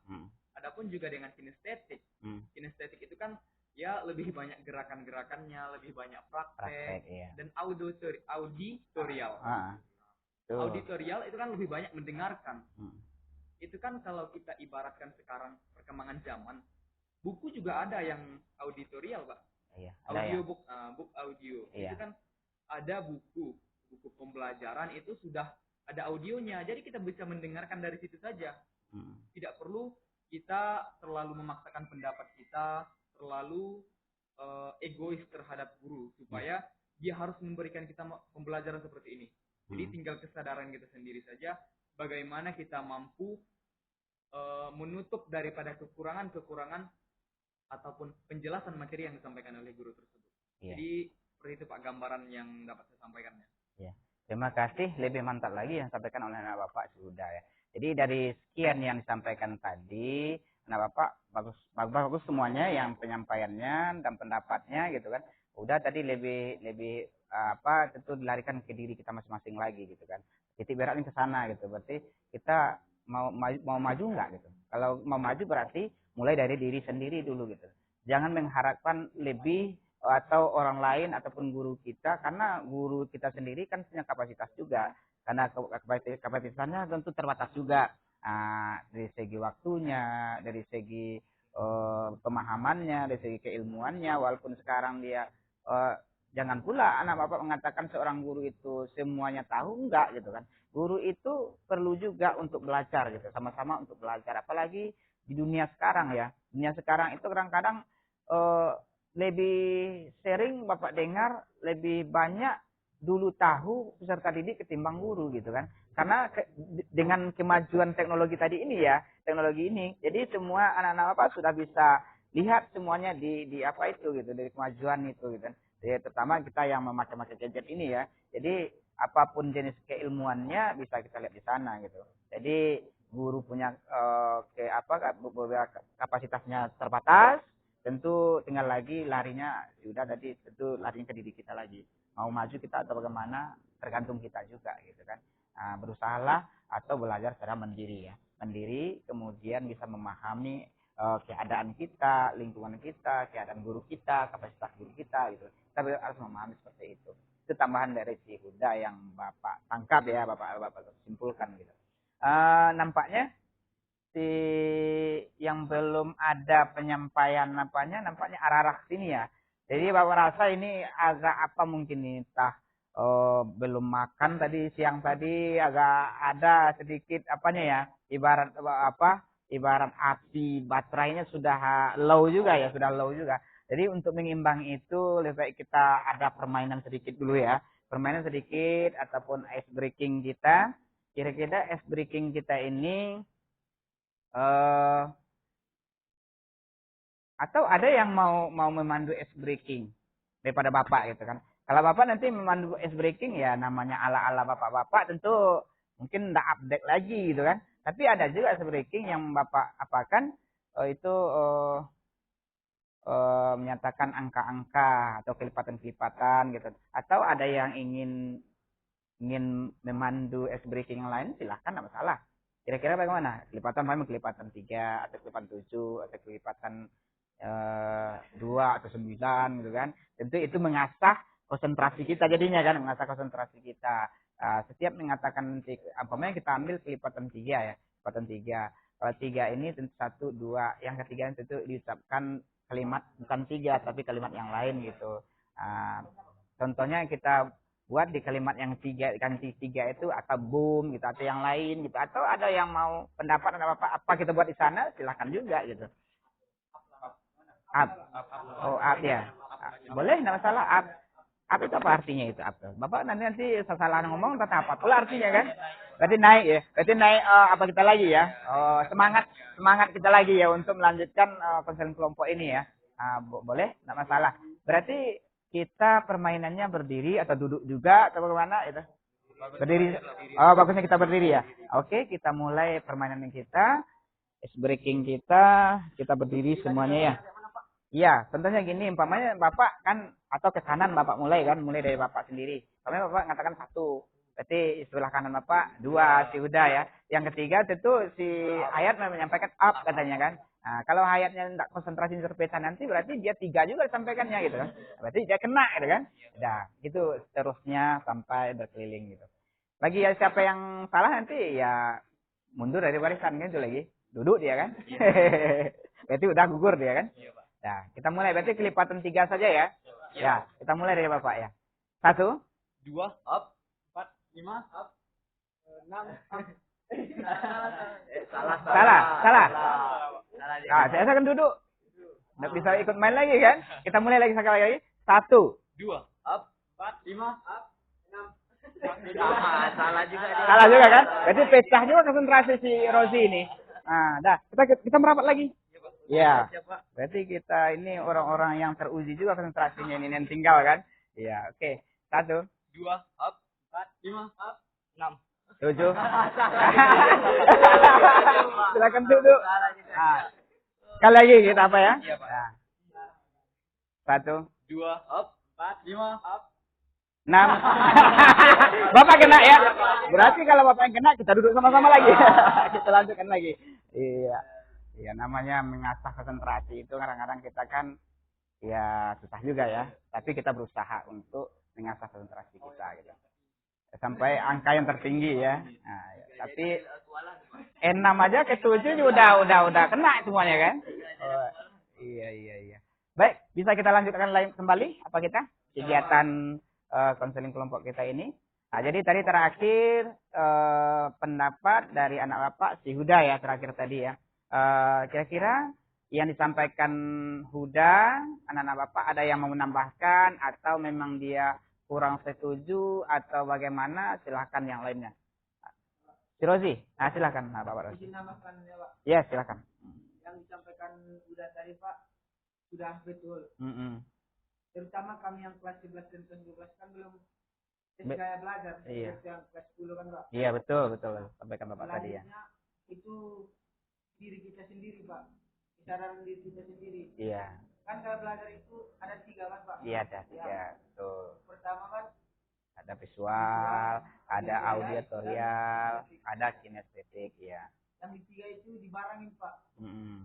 Adapun juga dengan kinestetik. Kinestetik itu kan ya lebih banyak gerakan-gerakannya, lebih banyak praktek dan auditorial. Auditorial itu kan lebih banyak mendengarkan. Itu kan kalau kita ibaratkan sekarang perkembangan zaman, buku juga ada yang auditorial, Pak. Iya, ada ya. Audiobook, book audio. Iya. Itu kan ada buku pembelajaran itu sudah ada audionya. Jadi kita bisa mendengarkan dari situ saja. Tidak perlu kita terlalu memaksakan pendapat kita, terlalu egois terhadap guru supaya dia harus memberikan kita pembelajaran seperti ini. Jadi tinggal kesadaran kita sendiri saja bagaimana kita mampu menutup daripada kekurangan-kekurangan ataupun penjelasan materi yang disampaikan oleh guru tersebut. Iya. Jadi seperti itu Pak gambaran yang dapat saya sampaikan. Ya. Terima kasih, lebih mantap lagi yang disampaikan oleh anak Bapak sudah ya. Jadi dari sekian yang disampaikan tadi, anak Bapak bagus semuanya yang penyampaiannya dan pendapatnya gitu kan. Udah tadi lebih tentu dilarikan ke diri kita masing-masing lagi gitu kan. Titik beratnya ke sana gitu. Berarti kita mau maju nggak gitu. Kalau mau maju berarti mulai dari diri sendiri dulu gitu. Jangan mengharapkan lebih atau orang lain ataupun guru kita, karena guru kita sendiri kan punya kapasitas juga, karena kapasitasnya tentu terbatas juga, dari segi waktunya, dari segi pemahamannya, dari segi keilmuannya. Walaupun sekarang dia jangan pula anak Bapak mengatakan seorang guru itu semuanya tahu, enggak gitu kan. Guru itu perlu juga untuk belajar gitu, sama-sama untuk belajar, apalagi di dunia sekarang ya. Dunia sekarang itu kadang-kadang lebih sering Bapak dengar lebih banyak dulu tahu peserta didik ketimbang guru gitu kan. Karena dengan kemajuan teknologi tadi ini ya, teknologi ini, jadi semua anak-anak Bapak sudah bisa lihat semuanya di apa itu gitu, dari kemajuan itu gitu kan. Jadi terutama kita yang memakai gadget ini ya. Jadi apapun jenis keilmuannya bisa kita lihat di sana gitu. Jadi guru punya kapasitasnya terbatas, tentu tinggal lagi larinya sudah tadi, tentu larinya ke diri kita lagi. Mau maju kita atau bagaimana tergantung kita juga gitu kan. Berusahalah atau belajar secara mandiri ya. Mandiri, kemudian bisa memahami keadaan kita, lingkungan kita, keadaan guru kita, kapasitas guru kita gitu. Kita harus memahami seperti itu. Itu tambahan dari si Huda yang Bapak tangkap ya, Bapak simpulkan gitu. Nampaknya si yang belum ada penyampaian nampaknya arah-arah sini ya. Jadi Bapak rasa ini agak apa mungkin nih, belum makan tadi siang tadi, agak ada sedikit ya, ibarat api baterainya sudah low juga. Jadi untuk mengimbangi itu lebih baik kita ada permainan sedikit dulu ya. Permainan sedikit ataupun ice breaking kita. Kira-kira ice breaking kita ini atau ada yang mau memandu ice breaking daripada Bapak gitu kan. Kalau Bapak nanti memandu ice breaking ya namanya ala-ala Bapak tentu mungkin enggak update lagi gitu kan. Tapi ada juga ice breaking yang Bapak apakan itu menyatakan angka-angka atau kelipatan-kelipatan gitu. Atau ada yang ingin memandu ice breaking yang lain, silahkan, enggak masalah. Kira-kira bagaimana? Kelipatan 3 atau kelipatan 7 atau kelipatan 2 atau 9 gitu kan. Tentu itu mengasah konsentrasi kita jadinya kan, mengasah konsentrasi kita. Setiap mengatakan nanti kita ambil kelipatan 3 ya, kelipatan 3. Kalau 3 ini tentu 1, 2, yang ketiga tentu diucapkan kalimat bukan 3 tapi kalimat yang lain gitu. Contohnya kita buat di kalimat yang 3 itu atau boom gitu, atau yang lain gitu, atau ada yang mau pendapat apa kita buat di sana, silahkan juga gitu. Up ya, boleh, nggak masalah. Up itu apa artinya itu? Up Bapak nanti salah ngomong tetap apa pula artinya kan? Berarti naik ya, berarti naik apa kita lagi ya? Semangat kita lagi ya untuk melanjutkan konseling kelompok ini ya. Boleh, nggak masalah. Berarti kita permainannya berdiri atau duduk juga atau bagaimana itu? Berdiri. Bagusnya kita berdiri ya. Oke, kita mulai permainan kita, ice breaking kita berdiri semuanya ya. Iya, contohnya gini, umpamanya Bapak kan atau ke kanan Bapak mulai dari Bapak sendiri. Umpamanya Bapak mengatakan 1, berarti sebelah kanan Bapak 2, si Huda ya. Yang ketiga tentu si Hayat menyampaikan up katanya kan. Nah, kalau Hayatnya tidak konsentrasi interpretan nanti berarti dia 3 juga disampaikannya gitu kan. Berarti dia kena gitu kan. Nah, gitu terusnya sampai berkeliling gitu. Bagi siapa yang salah nanti ya mundur dari barisan kan itu lagi. Duduk dia kan. Berarti udah gugur dia kan. Nah, kita mulai berarti kelipatan 3 saja ya. Ya, kita mulai dari Bapak ya. 1, 2 up. 4, 5, up. 6, up. Salah. Nah, saya akan duduk. Nggak bisa ikut main lagi kan? Kita mulai lagi sekali lagi. 1, 2 up. 4, 5, up. 6. Salah juga. Salah juga kan? Berarti pecah juga konsentrasi si Rozi ini. Nah, dah, kita merapat lagi. Iya. Berarti kita ini orang-orang yang teruji juga konsentrasinya ini yang tinggal kan? Iya, oke. 1, 2 up. 4, 5, up. 6. 7. Silakan duduk. Nah, sekali lagi kita apa ya? Iya, Pak. Nah. 1, 2 up. 4, 5, up. 6. Bapak kena ya. Berarti kalau Bapak yang kena, kita duduk sama-sama lagi. Kita lanjutkan lagi. Iya. Iya, namanya mengasah konsentrasi itu kadang-kadang kita kan ya susah juga ya. Tapi kita berusaha untuk mengasah konsentrasi kita gitu. Sampai angka yang tertinggi ya. Nah, ya. Tapi 6 aja ke 7 udah kena semuanya kan? Oh, iya. Baik, bisa kita lanjutkan kembali apa kita? Kegiatan konseling kelompok kita ini. Nah, jadi tadi terakhir pendapat dari anak Bapak si Huda ya terakhir tadi ya. Kira-kira yang disampaikan Huda, anak-anak Bapak ada yang mau menambahkan atau memang dia kurang setuju atau bagaimana? Silahkan yang lainnya. Si Rozi, nah silahkan Bapak Rozi. Izin nambahkan ya Pak. Ya silahkan. Yang disampaikan sudah tadi Pak sudah betul. Terutama kami yang kelas 11 dan kelas 12 kan belum gaya belajar. Iya. Yang kelas 10 kan Pak. Iya betul. Sampaikan Bapak tadi ya. Selanjutnya itu diri kita sendiri Pak. Kesadaran diri kita sendiri. Iya. Kan kalau belajar itu ada 3 kan Pak. Iya ada 3. Betul. Pertama kan Ada visual, ada auditorial, ada kinestetik ya. yang ketiga itu dibarengin Pak.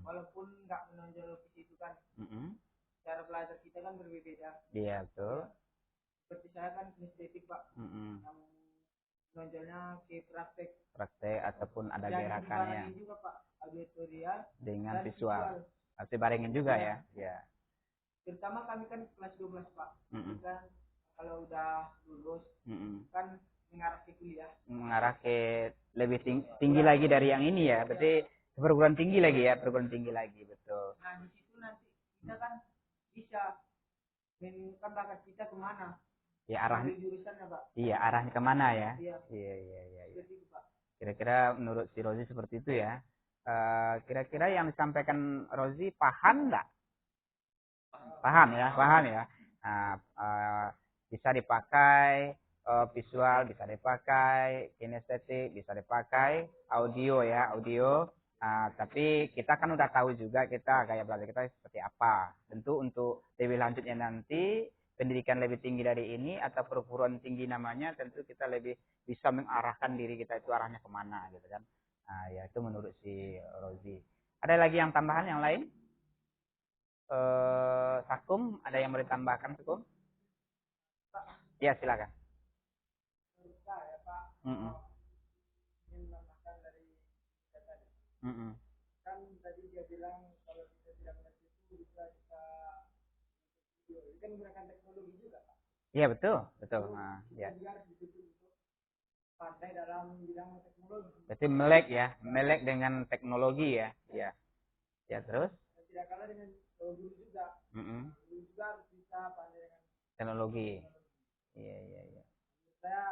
Walaupun nggak menonjol ke situ kan. Cara belajar kita kan berbeda. Iya betul. Seperti saya kan kinestetik Pak. Yang menonjolnya ke praktek ataupun ada dan gerakannya dibarengin juga Pak auditorial dengan dan visual. Harus dibarengin juga ya. Ya. Terutama kami kan kelas 12 Pak. Kan kalau udah lulus kan mengarah ke kuliah. Mengarah ke lebih tinggi lagi dari yang ini ya. Berarti perguruan tinggi lagi ya, perguruan tinggi lagi betul. Nah di situ nanti kita kan bisa menentukan bakat kita kemana. Ya arahnya. Jurusannya Pak. Iya arahnya kemana ya? Iya. Iya. Kira-kira menurut si Rozi seperti itu ya. Kira-kira yang disampaikan Rozi paham nggak? Paham ya. Nah, bisa dipakai visual, bisa dipakai kinestetik, bisa dipakai audio ya, audio. Tapi kita kan udah tahu juga kita gaya belajar kita seperti apa. Tentu untuk lebih lanjutnya nanti pendidikan lebih tinggi dari ini atau perguruan tinggi namanya, tentu kita lebih bisa mengarahkan diri kita itu arahnya kemana gitu kan. Nah, ya itu menurut si Rozi. Ada lagi yang tambahan yang lain? Sakum, ada yang mau ditambahkan Sakum? Ya silakan. Saya Pak. Ingin menambahkan dari kita tadi. Kan tadi dia bilang kalau kita tidak mengerti itu bisa kita ini kan menggunakan teknologi juga Pak. Iya betul. Nah, ya. Dia harus dituntut untuk pandai dalam bidang teknologi. Berarti melek dengan teknologi ya. Iya. Ya terus? Tidak kalah dengan guru juga. Guru juga harus bisa pandai dengan teknologi. Iya. Saya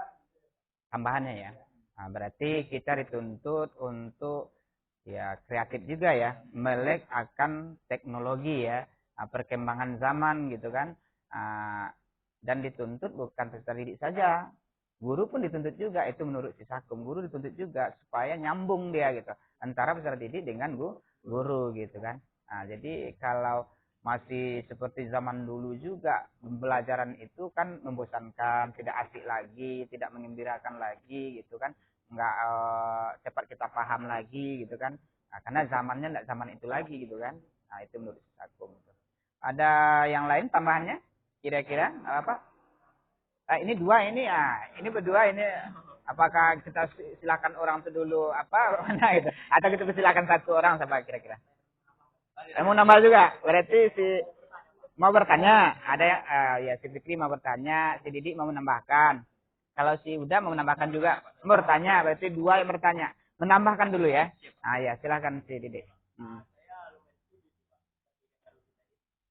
Tambahannya ya. Nah, berarti kita dituntut untuk ya kreatif juga ya, melek akan teknologi ya, perkembangan zaman gitu kan. Dan dituntut bukan peserta didik saja, guru pun dituntut juga. Itu menurut si Sakum, guru dituntut juga supaya nyambung dia gitu antara peserta didik dengan guru gitu kan. Nah, jadi kalau masih seperti zaman dulu juga pembelajaran itu kan membosankan, tidak asik lagi, tidak mengembirakan lagi gitu kan, nggak cepat kita paham lagi gitu kan. Nah, karena zamannya nggak zaman itu lagi gitu kan. Nah, itu menurut Sakum. Ada yang lain tambahannya? Kira-kira apa? Ini dua ini ini berdua ini. Apakah kita silakan orang itu dulu apa mana gitu? Atau kita silakan satu orang siapa kira-kira? Mau nambah juga. Berarti si mau bertanya, ada yang ya si Fikri mau bertanya, si Didik mau menambahkan. Kalau si Uda mau menambahkan juga, mau bertanya, berarti dua yang bertanya. Menambahkan dulu ya. Ah ya, silakan si Didik. Hmm.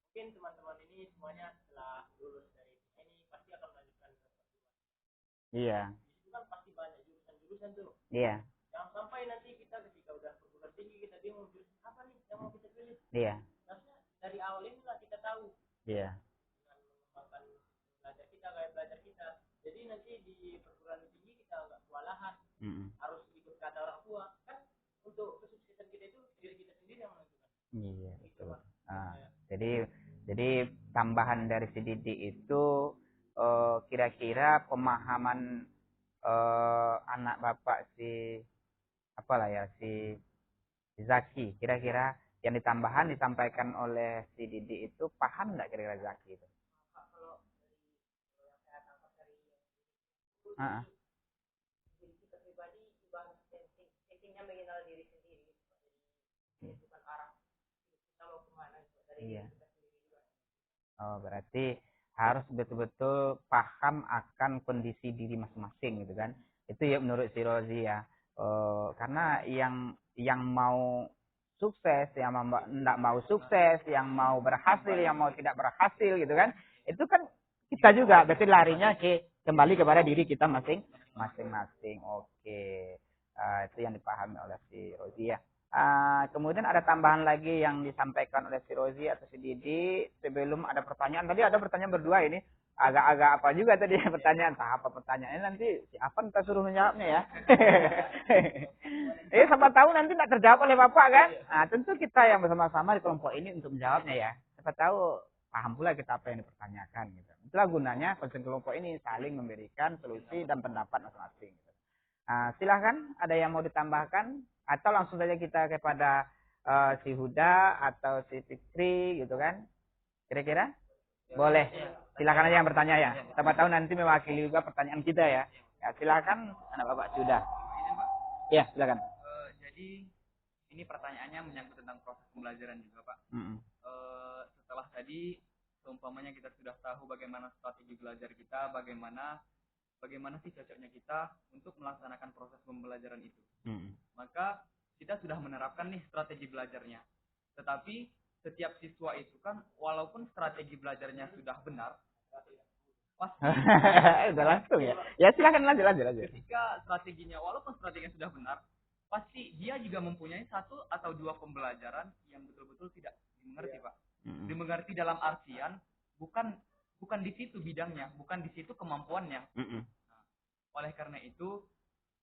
Mungkin teman-teman ini semuanya setelah lulus dari ini pasti akan melanjutkan ke Iya, itu kan pasti banyak jurusan-jurusan tuh. iya, Jangan sampai nanti kita ketika udah perguruan tinggi kita bingung jurusan apa nih yang mau kita pilih. iya, Harusnya dari awal inilah kita tahu iya. dengan mengembangkan belajar kita. Jadi nanti di perguruan tinggi kita nggak kewalahan Mm-mm. harus ikut kata orang tua kan untuk kesuksesan kita itu diri kita sendiri yang menentukan. Iya, Gitu, betul. Pak. Ah, jadi tambahan dari si Didik itu kira-kira pemahaman anak bapak si apalah ya si Zaki kira-kira yang disampaikan oleh si Didi itu paham nggak kira-kira Zaki itu? Kalau dari yang saya tangkap dari itu Ah, diri kita pribadi ibarat settingnya mengenal diri sendiri. Jadi bukan arah kita mau kemana dari iya. diri kita sendiri juga. Oh, berarti harus betul-betul paham akan kondisi diri masing-masing gitu kan? Itu ya menurut si Rozi ya. Karena yang mau sukses, yang tidak mau sukses, yang mau berhasil, yang mau tidak berhasil gitu kan? Itu kan kita juga berarti larinya kembali kepada diri kita masing-masing. Oke. Itu yang dipahami oleh si Rozi ya. Kemudian ada tambahan lagi yang disampaikan oleh si Rozi atau si Didi sebelum ada pertanyaan. Tadi ada pertanyaan berdua ini. Agak-agak apa juga tadi pertanyaan. Entah apa pertanyaannya nanti siapa kita suruh menjawabnya ya. Siapa tahu nanti tidak terjawab oleh Bapak kan. Nah, tentu kita yang bersama-sama di kelompok ini untuk menjawabnya ya. Siapa tahu paham pula kita apa yang dipertanyakan gitu. Itulah gunanya konsen kelompok ini saling memberikan solusi dan pendapat masing-masing. Gitu. Silahkan ada yang mau ditambahkan atau langsung saja kita kepada si Huda atau si Fikri gitu kan kira-kira boleh silakan aja yang bertanya ya siapa tahu nanti mewakili juga pertanyaan kita ya silakan anak bapak sudah ya silakan. Jadi ini pertanyaannya menyangkut tentang proses pembelajaran juga Pak. Setelah tadi seumpamanya kita sudah tahu bagaimana strategi belajar kita, bagaimana sih cocoknya kita untuk melaksanakan proses pembelajaran itu. Maka kita sudah menerapkan nih strategi belajarnya. Tetapi setiap siswa itu kan walaupun strategi belajarnya sudah benar, pasti udah langsung ya. Ya silakan lanjut. Ketika walaupun strateginya sudah benar, pasti dia juga mempunyai satu atau dua pembelajaran yang betul-betul tidak dimengerti Pak. Dimengerti dalam artian bukan di situ bidangnya, bukan di situ kemampuannya. Nah, oleh karena itu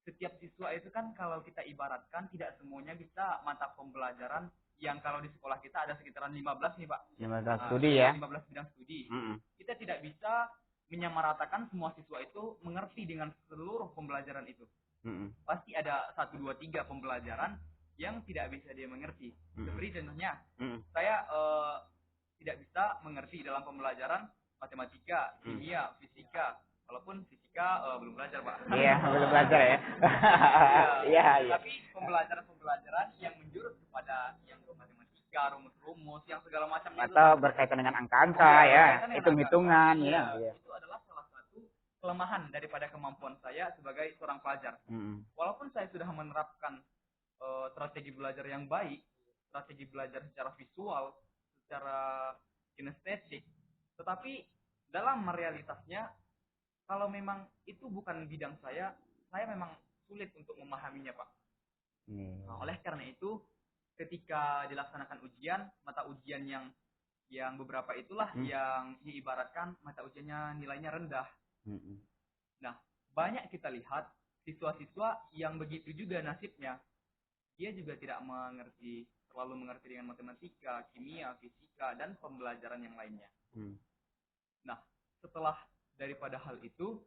setiap siswa itu kan kalau kita ibaratkan tidak semuanya bisa mata pembelajaran yang kalau di sekolah kita ada sekitaran 15 nih Pak. 15 studi ya. 15 bidang studi. Kita tidak bisa menyamaratakan semua siswa itu mengerti dengan seluruh pembelajaran itu. Pasti ada 1, 2, 3 pembelajaran yang tidak bisa dia mengerti. Seperti contohnya, saya tidak bisa mengerti dalam pembelajaran matematika, kimia, fisika. Walaupun fisika belum belajar Pak. Iya, belum belajar ya. Iya. Tapi pembelajaran yang menjurus kepada yang matematika, rumus-rumus, yang segala macam atau berkaitan dengan angka-angka ya, hitung-hitungan ya. Itu adalah salah satu kelemahan daripada kemampuan saya sebagai seorang pelajar. Walaupun saya sudah menerapkan strategi belajar yang baik, strategi belajar secara visual, secara kinestetik, tetapi dalam realitasnya kalau memang itu bukan bidang saya memang sulit untuk memahaminya Pak. Nah, oleh karena itu ketika dilaksanakan ujian, mata ujian yang beberapa itulah yang diibaratkan mata ujiannya nilainya rendah. Nah, banyak kita lihat siswa-siswa yang begitu juga nasibnya. Dia juga tidak terlalu mengerti dengan matematika, kimia, fisika, dan pembelajaran yang lainnya. Nah, setelah daripada hal itu,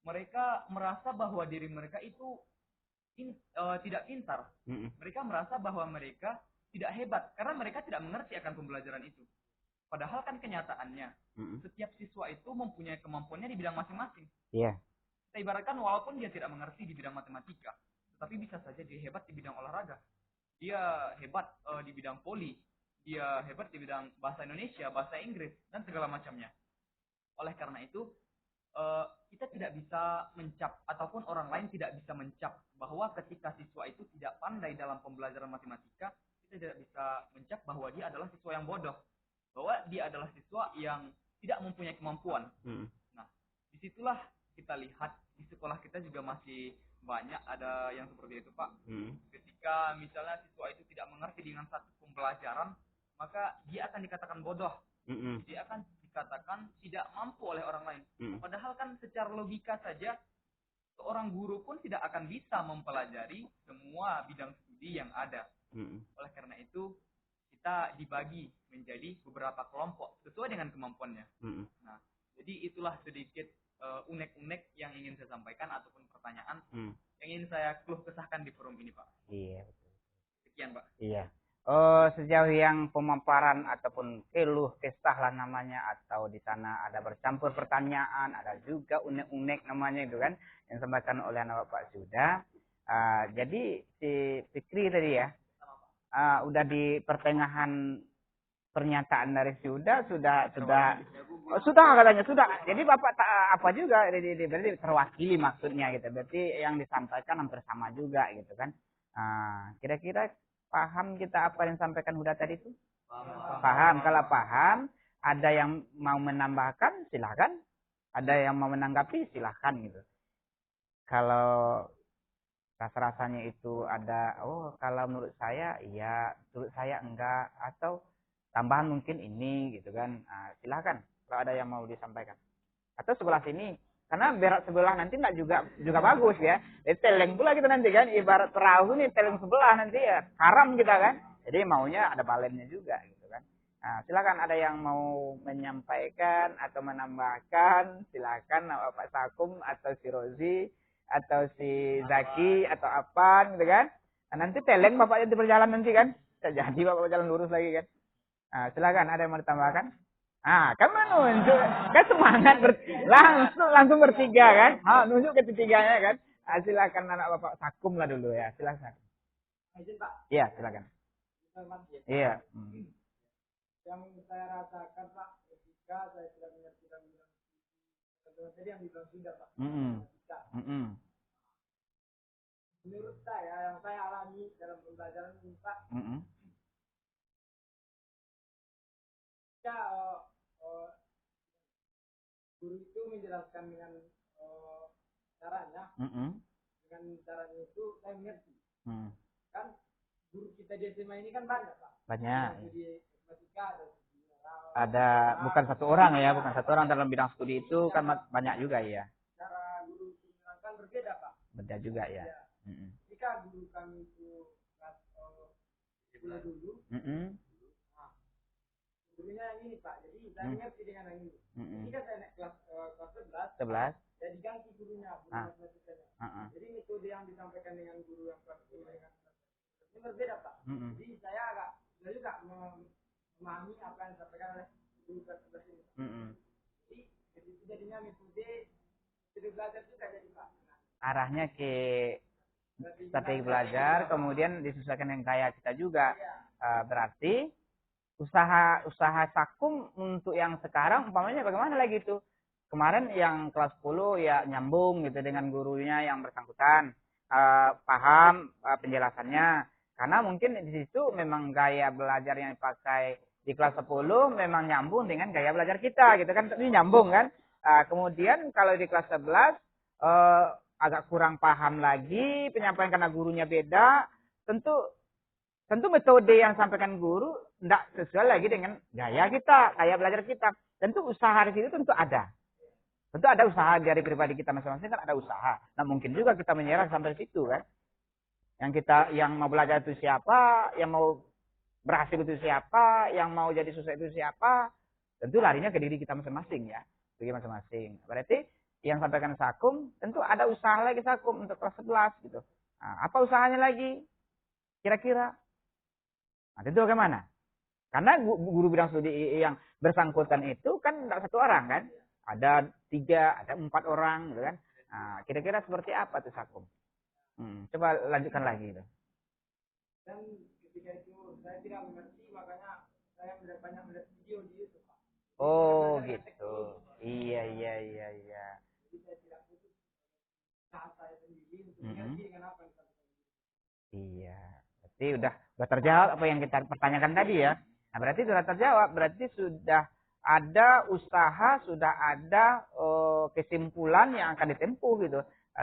mereka merasa bahwa diri mereka itu tidak pintar. Mereka merasa bahwa mereka tidak hebat karena mereka tidak mengerti akan pembelajaran itu. Padahal kan kenyataannya setiap siswa itu mempunyai kemampuannya di bidang masing-masing. Iya. Kita ibaratkan walaupun dia tidak mengerti di bidang matematika, tetapi bisa saja dia hebat di bidang olahraga. Dia hebat di bidang voli, dia hebat di bidang bahasa Indonesia, bahasa Inggris, dan segala macamnya. Oleh karena itu, kita tidak bisa mencap, ataupun orang lain tidak bisa mencap bahwa ketika siswa itu tidak pandai dalam pembelajaran matematika, kita tidak bisa mencap bahwa dia adalah siswa yang bodoh, bahwa dia adalah siswa yang tidak mempunyai kemampuan. Nah, disitulah kita lihat di sekolah kita juga masih banyak ada yang seperti itu, Pak. Ketika misalnya siswa itu tidak mengerti dengan satu pembelajaran, maka dia akan dikatakan bodoh. Dia akan dikatakan tidak mampu oleh orang lain. Padahal kan secara logika saja, seorang guru pun tidak akan bisa mempelajari semua bidang studi yang ada. Oleh karena itu, kita dibagi menjadi beberapa kelompok sesuai dengan kemampuannya. Nah, jadi itulah sedikit unek-unek yang ingin saya sampaikan ataupun pertanyaan yang ingin saya keluh kesahkan di forum ini, Pak. Iya, betul. Sekian, Pak. Iya. Sejauh yang pemaparan ataupun keluh kesah lah namanya, atau di sana ada bercampur pertanyaan, ada juga unek-unek namanya itu kan, yang disampaikan oleh anak Bapak sudah. Jadi si Fikri tadi ya, udah di pertengahan pernyataan dari sudah katanya sudah. Jadi Bapak apa juga berarti terwakili maksudnya gitu. Berarti yang disampaikan hampir sama juga gitu kan. Kira-kira paham kita apa yang disampaikan Huda tadi itu? Paham. Kalau paham, ada yang mau menambahkan silakan, ada yang mau menanggapi silakan gitu. Kalau rasa-rasanya itu ada, kalau menurut saya iya, menurut saya enggak, atau tambahan mungkin ini gitu kan, silakan kalau ada yang mau disampaikan. Atau sebelah sini, karena berak sebelah nanti enggak juga bagus ya. Jadi teleng pula kita nanti kan, ibarat perahu nih teleng sebelah nanti ya karam kita kan. Jadi maunya ada balennya juga gitu kan. Silakan ada yang mau menyampaikan atau menambahkan, silakan Pak Sakum atau si Rozi atau si Zaki atau apa gitu kan. Nanti teleng bapaknya di berjalan nanti kan. Jadi bapak berjalan lurus lagi kan. Silakan ada yang mau ditambahkan? Kan menunjuk, kan semangat langsung bertiga kan? Nunjuk ketiganya kan? Silakan anak bapak Sakum lah dulu ya, silakan. Izin Pak. Iya, silakan. Iya. Yang saya rasakan Pak, ketika saya sudah mengerti tadi yang dibilang sudah Pak. Menurut saya yang saya alami dalam pembelajaran ini Pak, guru itu menjelaskan dengan caranya, dengan caranya itu saya mengerti. Kan guru kita di SMA ini kan banyak Pak. Banyak. Di matematika ada bukan satu orang ya, bukan satu orang dalam bidang studi itu kan banyak juga ya. Cara guru itu menerangkan berbeda Pak. Beda juga ya. Jika guru kami itu dulu, gurunya yang ini Pak, jadi saya mengerti dengan yang ini. Jika saya naik kelas 11, saya diganti gurunya, guru matematikanya. Jadi metode yang disampaikan dengan guru yang kelas 10 dengan ini berbeda Pak. Jadi saya agak juga memahami apa yang disampaikan oleh guru kelas 11 ini. Jadi jadinya metode belajar juga jadi Pak. Arahnya ke strategi belajar, kemudian disesuaikan dengan gaya kita juga. Berarti usaha Sakum untuk yang sekarang umpamanya bagaimana lagi itu? Kemarin yang kelas 10 ya nyambung gitu dengan gurunya yang bersangkutan, paham penjelasannya. Karena mungkin di situ memang gaya belajar yang dipakai di kelas 10 memang nyambung dengan gaya belajar kita gitu kan, ini nyambung kan. Kemudian kalau di kelas 11 agak kurang paham lagi penyampaian karena gurunya beda, tentu metode yang sampaikan guru tidak sesuai lagi dengan gaya kita, gaya belajar kita. Tentu usaha di situ tentu ada. Tentu ada usaha dari pribadi kita masing-masing kan ada usaha. Nah mungkin juga kita menyerah sampai situ kan. Yang mau belajar itu siapa, yang mau berhasil itu siapa, yang mau jadi sukses itu siapa. Tentu larinya ke diri kita masing-masing ya. Bagi masing-masing. Berarti yang sampaikan Sakum, tentu ada usaha lagi Sakum untuk kelas 11 gitu. Apa usahanya lagi? Kira-kira? Tentu bagaimana? Karena guru bidang studi yang bersangkutan itu kan tidak satu orang kan. Ada 3, ada 4 orang gitu kan. Kira-kira seperti apa tuh Sakum? Coba lanjutkan lagi gitu. Dan ketika itu saya tidak mengerti, makanya saya banyak melihat video di YouTube, Pak. Oh gitu. Iya iya iya iya. Jadi saya tidak putus usaha saya sendiri untuk Mm-mm. mengerti dengan apa yang disampaikan. Iya. Berarti udah terjawab apa yang kita pertanyakan tadi ya. Nah, berarti sudah terjawab. Berarti sudah ada usaha, sudah ada kesimpulan yang akan ditempuh gitu.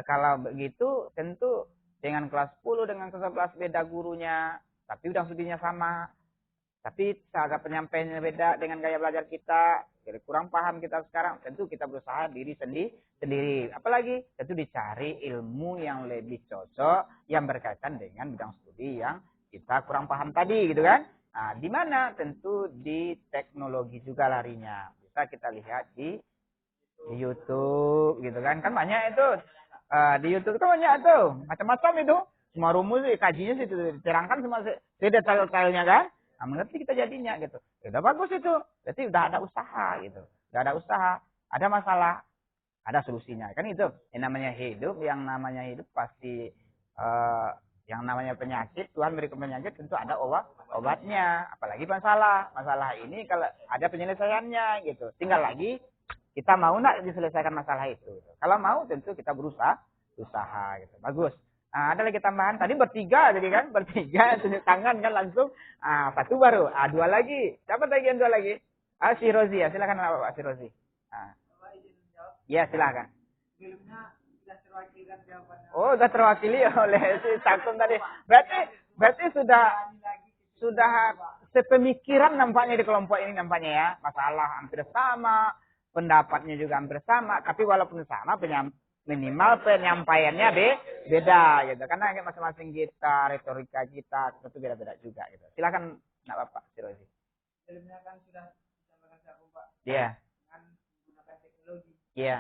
Kalau begitu tentu dengan kelas 10 dengan kelas 11 beda gurunya, tapi udah studinya sama. Tapi cara penyampaiannya beda dengan gaya belajar kita, jadi kurang paham kita sekarang. Tentu kita berusaha diri sendiri. Apalagi tentu dicari ilmu yang lebih cocok yang berkaitan dengan bidang studi yang kita kurang paham tadi gitu kan. Nah, di mana? Tentu di teknologi juga larinya. Bisa kita lihat di YouTube gitu kan. Kan banyak itu. Di YouTube itu banyak tuh. Macam-macam itu. Semua rumus kajinya sih diterangkan semua detail-detailnya kan. Nah, mengerti kita jadinya gitu. Ya, udah bagus itu. Berarti udah ada usaha gitu. Udah ada usaha. Ada masalah. Ada solusinya. Kan itu. Yang namanya hidup pasti yang namanya penyakit. Tuhan beri penyakit tentu ada obatnya. Apalagi masalah. Masalah ini kalau ada penyelesaiannya gitu. Tinggal lagi kita mau nak diselesaikan masalah itu. Kalau mau tentu kita usaha gitu. Bagus. Nah, ada lagi tambahan. Tadi bertiga jadi kan, bertiga tunjuk tangan kan langsung. Satu baru. Dua lagi. Siapa lagi yang dua lagi? Si Rozi ya. Silakan Pak si Rozi. Bapak izin menjawab. Ya, silakan. Sebelumnya sudah terwakilkan jawabannya. Oh, sudah terwakili oleh si Sakum tadi. Berarti sudah sepemikiran nampaknya di kelompok ini nampaknya ya. Masalah hampir sama, pendapatnya juga hampir sama, tapi walaupun sama minimal penyampaiannya beda gitu. Karena masing-masing kita, retorika kita itu beda-beda juga gitu. Silakan nak Bapak Sirozi. Sebelumnya kan sudah disampaikan saya Pak. Iya. Dengan menggunakan teknologi. Iya.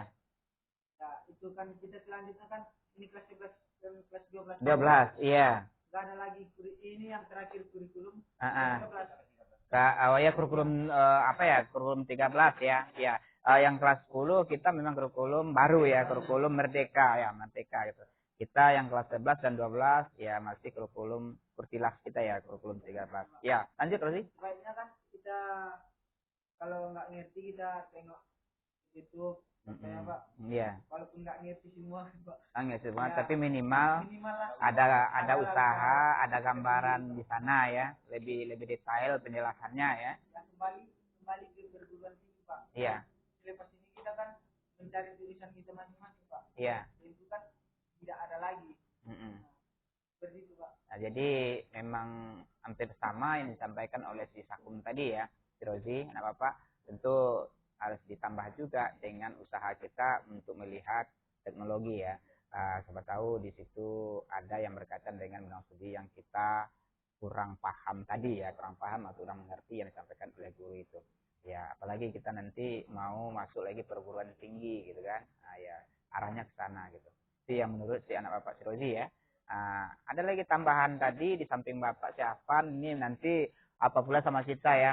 Nah, itu kan kita selanjutnya kan ini kelas 11 dan kelas 12. 12, iya. Enggak ada lagi ini yang terakhir kurikulum 13. Ya kurikulum kurikulum 13 ya. Ya. Yang kelas 10 kita memang kurikulum baru ya, kurikulum merdeka gitu. Kita yang kelas 11 dan 12 ya masih kurikulum kurtilas kita ya, kurikulum 13. Ya, lanjut Rosi. Baiknya kan kita kalau nggak ngerti kita tengok YouTube saya Pak. Iya. Walaupun nggak ngerti semua Pak. Ngerti semua, tapi minimal ada usaha, ada gambaran di sana ya, lebih detail penjelasannya ya. Yang kembali ke perguruan tinggi Pak. Iya. Selepas ini kita kan mencari tulisan kita masing-masing Pak. Iya. Itu kan tidak ada lagi. Seperti itu Pak. Nah, jadi memang hampir sama yang disampaikan oleh si Sakum tadi ya, si Rozi, anak Bapak, tentu harus ditambah juga dengan usaha kita untuk melihat teknologi ya. Siapa tahu di situ ada yang berkaitan dengan bidang studi yang kita kurang paham tadi ya, kurang paham atau kurang mengerti yang disampaikan oleh guru itu. Ya, apalagi kita nanti mau masuk lagi perguruan tinggi gitu kan. Ya arahnya ke sana gitu. Itu yang menurut si anak Bapak si Rozi ya. Ada lagi tambahan tadi di samping Bapak si Afan ini nanti apa pula sama kita ya.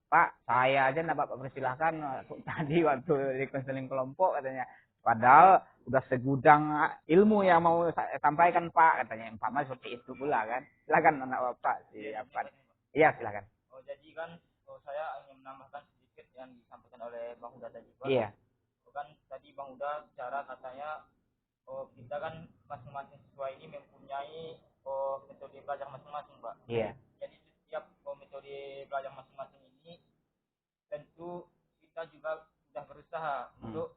Pak, saya aja nak Bapak persilahkan tadi waktu di konseling kelompok katanya. Padahal udah segudang ilmu yang mau saya sampaikan Pak katanya. Pak Mas seperti itu pula kan. Silakan anak Bapak si Afan. Iya, silakan. Jadi kan saya ingin menambahkan sedikit yang disampaikan oleh Bang Huda tadi Pak. Iya. Kan tadi Bang Huda cara katanya kita kan masing-masing siswa ini mempunyai metode belajar masing-masing Pak. Iya. Jadi setiap metode belajar masing-masing ini tentu kita juga sudah berusaha untuk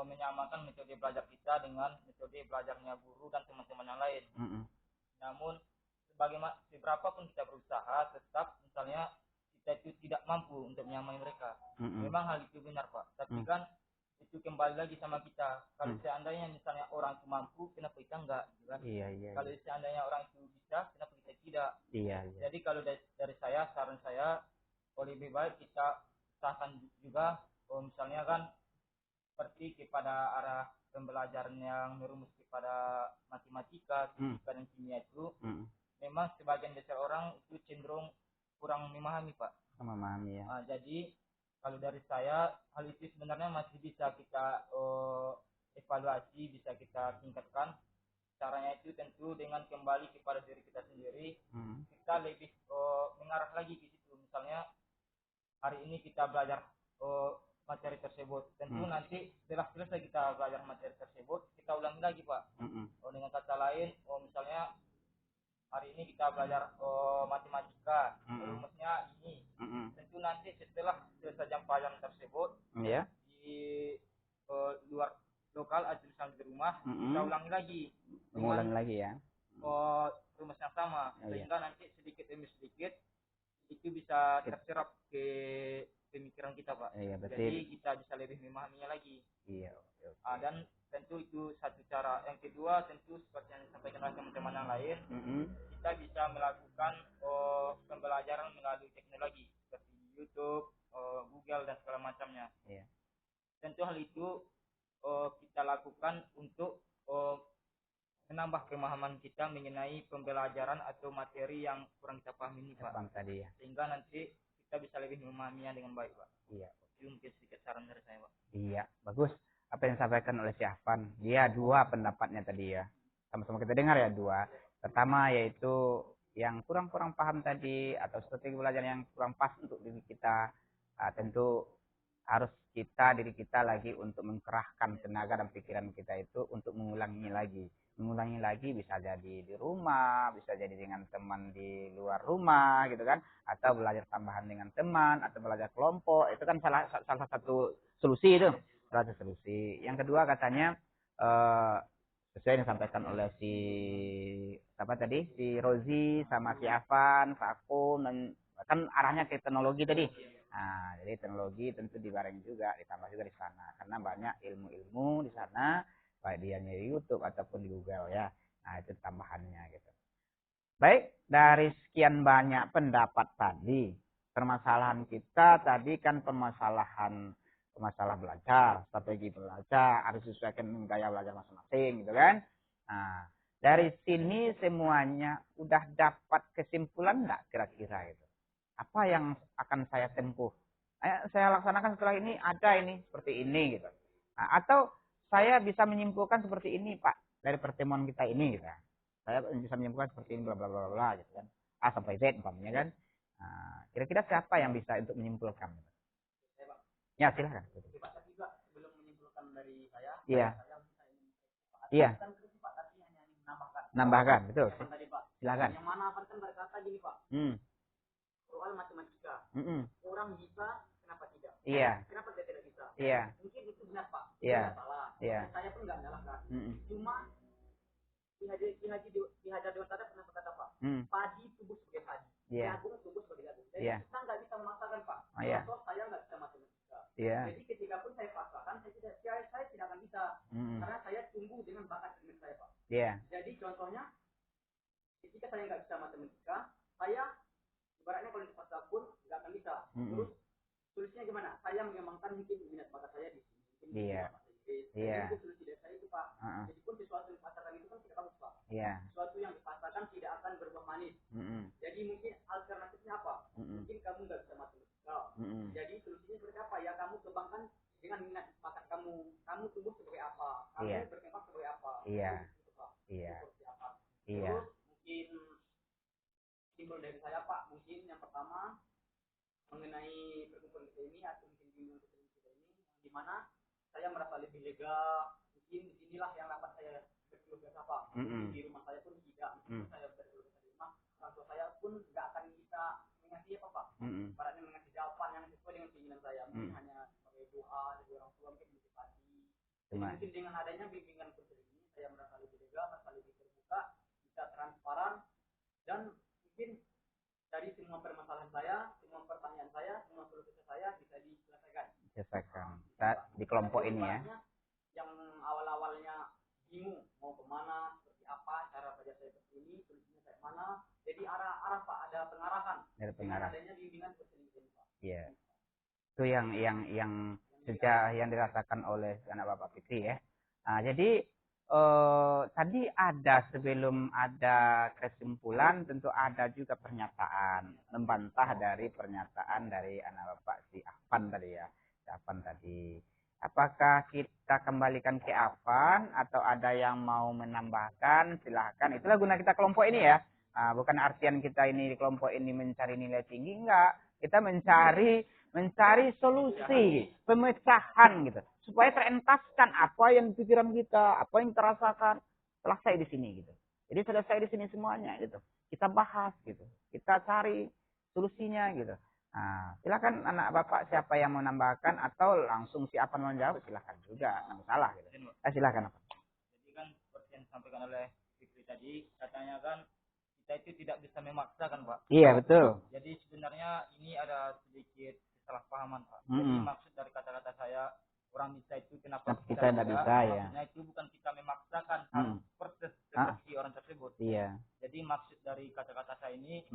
menyamakan metode belajar kita dengan metode belajarnya guru dan teman-teman yang lain. Namun seberapa pun kita berusaha, tetap misalnya kita itu tidak mampu untuk menyamai mereka. Memang hal itu benar Pak. Tapi kan itu kembali lagi sama kita. Kalau seandainya misalnya orang itu mampu, kenapa kita enggak? Kan? Iya. Kalau seandainya orang itu bisa, kenapa kita tidak? Iya. Jadi kalau dari saya, saran saya, lebih baik kita usahakan juga, misalnya kan seperti kepada arah pembelajaran yang merumus kepada matematika, fisika dan kimia itu, memang sebagian besar orang itu cenderung kurang memahami Pak. Memahami ya. Jadi kalau dari saya, hal itu sebenarnya masih bisa kita evaluasi, bisa kita tingkatkan. Caranya itu tentu dengan kembali kepada diri kita sendiri. Kita lebih mengarah lagi ke situ. Misalnya hari ini kita belajar materi tersebut. Tentu nanti setelah selesai kita belajar materi tersebut, kita ulangi lagi, Pak. Dengan kata lain, misalnya hari ini kita belajar matematika, rumusnya ini. Tentu nanti setelah selesai jam pelajaran tersebut, di luar lokal atau di rumah, kita ulangi lagi. Mengulangi lagi ya. Rumusnya sama, sehingga nanti sedikit demi sedikit itu bisa terserap ke pemikiran kita, Pak. Jadi kita bisa lebih memahaminya lagi. Dan tentu itu satu cara. Yang kedua, tentu seperti yang disampaikan oleh teman-teman yang lain, kita bisa melakukan pembelajaran melalui teknologi seperti YouTube, Google dan segala macamnya. Tentu hal itu kita lakukan untuk menambah pemahaman kita mengenai pembelajaran atau materi yang kurang kita pahami ini, Pak. Tadi ya. Sehingga nanti kita bisa lebih memahaminya dengan baik, Pak. Itu mungkin sedikit saran dari saya, Pak. Bagus. Apa yang disampaikan oleh si Afan. Dia dua pendapatnya tadi ya. Sama-sama kita dengar ya dua. Pertama yaitu yang kurang-kurang paham tadi atau strategi belajar yang kurang pas untuk diri kita. Tentu harus diri kita lagi untuk mengkerahkan tenaga dan pikiran kita itu untuk mengulangi lagi bisa jadi di rumah, bisa jadi dengan teman di luar rumah gitu kan, atau belajar tambahan dengan teman atau belajar kelompok. Itu kan salah satu solusi itu, salah satu solusi. Yang kedua katanya sesuai yang disampaikan oleh si Rozi sama si Afan, Pak Akun, dan kan arahnya ke teknologi tadi. Nah, jadi teknologi tentu dibareng juga, ditambah juga di sana karena banyak ilmu-ilmu di sana, baik dia di YouTube ataupun di Google ya. Nah, itu tambahannya gitu. Baik, dari sekian banyak pendapat tadi, permasalahan kita tadi kan masalah belajar, strategi belajar, harus disesuaikan dengan gaya belajar masing-masing gitu kan. Nah, dari sini semuanya udah dapat kesimpulan enggak kira-kira gitu. Apa yang akan saya tempuh? Saya laksanakan setelah ini ada ini seperti ini gitu. Nah, atau saya bisa menyimpulkan seperti ini, Pak, dari pertemuan kita ini gitu. Saya bisa menyimpulkan seperti ini bla bla bla bla gitu kan. A sampai Z umpamanya kan. Nah, kira-kira siapa yang bisa untuk menyimpulkan? Ya, silakan. Pak, tapi juga sebelum menyimpulkan dari saya, Iya. saya bisa ini. Iya. Kan Pak tadi hanya menambahkan. Nambahkan, betul. Tadi, Pak. Silakan. Yang mana Pak kan berkata gini, Pak. Soal matematika. Orang bisa, kenapa tidak? Iya. Kenapa dia tidak bisa? Iya. Mungkin itu benar, Pak. Iya. Tidak salah. Iya. Saya pun nggak menyalahkan. Cuma Ki Hajar Dewantara pernah berkata, Pak, padi tumbuh sebagai padi, jagung tumbuh sebagai jagung. Jadi kita nggak bisa memaksakan, Pak. Contoh saya nggak bisa matematika. Jadi ketika pun saya paksakan, saya tidak akan bisa, karena saya tumbuh dengan bakat ilmu saya, Pak. Jadi contohnya, ketika saya nggak bisa matematika, saya ibaratnya kalau dipaksa pun nggak akan bisa. Terus solusinya gimana? Saya mengembangkan mungkin minat bakat saya di sini. Itu solusi dari saya itu, Pak. Jadi pun sesuatu yang dipaksakan itu kan tidak bagus, Pak. Sesuatu yang dipaksakan tidak akan berbuah manis. Jadi mungkin alternatifnya apa? Mungkin kamu nggak bisa matematika. Jadi solusinya seperti apa? Ya kamu kembangkan dengan minat bakat kamu. Kamu tumbuh sebagai apa? Kamu berkembang sebagai apa? Itu, Pak. Seperti apa? Terus mungkin simbol dari saya, Pak, mungkin yang pertama mengenai perkumpulan kita ini atau mungkin bimbingan kita ini, di mana saya merasa lebih lega. Mungkin disinilah yang dapat saya berkeluh kesah, Pak. Di rumah saya pun tidak. Saya berkeluh kesah di rumah, orang tua saya pun nggak akan bisa mengasih apa, Pak. Baratnya mengasih jawaban yang sesuai dengan keinginan saya. Mungkin hanya sebagai doa dari orang tua, mungkin motivasi. Jadi mungkin dengan adanya bimbingan konseling ini, saya merasa lebih lega, merasa lebih terbuka, bisa transparan, dan mungkin dari semua permasalahan saya, semua pertanyaan saya, semua solusi saya bisa diselesaikan. Di kelompok ini ya. Yang awal-awalnya bingung mau kemana, seperti apa cara belajar saya seperti ini, solusinya kayak mana. Jadi arah Pak, ada pengarahan. Dengan adanya bimbingan konseling ini, Pak. Iya. Itu yang sejak yang dirasakan oleh anak Bapak Fikri ya. Nah, jadi tadi sebelum ada kesimpulan tentu ada juga pernyataan membantah dari pernyataan dari anak Bapak si Afan tadi ya. Si Afan tadi. Apakah kita kembalikan ke Afan atau ada yang mau menambahkan? Silahkan. Itulah guna kita kelompok ini ya. Bukan artian kita ini di kelompok ini mencari nilai tinggi, enggak. Kita mencari mencari solusi, pemecahan gitu, supaya terentaskan apa yang di pikiran kita, apa yang terasakan, selesai di sini gitu. Jadi selesai di sini semuanya gitu. Kita bahas gitu, kita cari solusinya gitu. Nah, silakan anak bapak siapa yang mau menambahkan atau langsung siapa mau menjawab silakan juga, nggak masalah gitu. Silakan. Jadi kan seperti yang disampaikan oleh Fikri tadi, katanya kan kita itu tidak bisa memaksa kan Pak. Iya betul. Jadi sebenarnya ini ada sedikit kesalahpahaman Pak. Jadi maksud dari kata-kata saya orang bisa itu kenapa kita tidak bisa ya. Maksudnya itu bukan kita memaksakan harus persis seperti orang tersebut. Iya. Jadi maksud dari kata-kata saya ini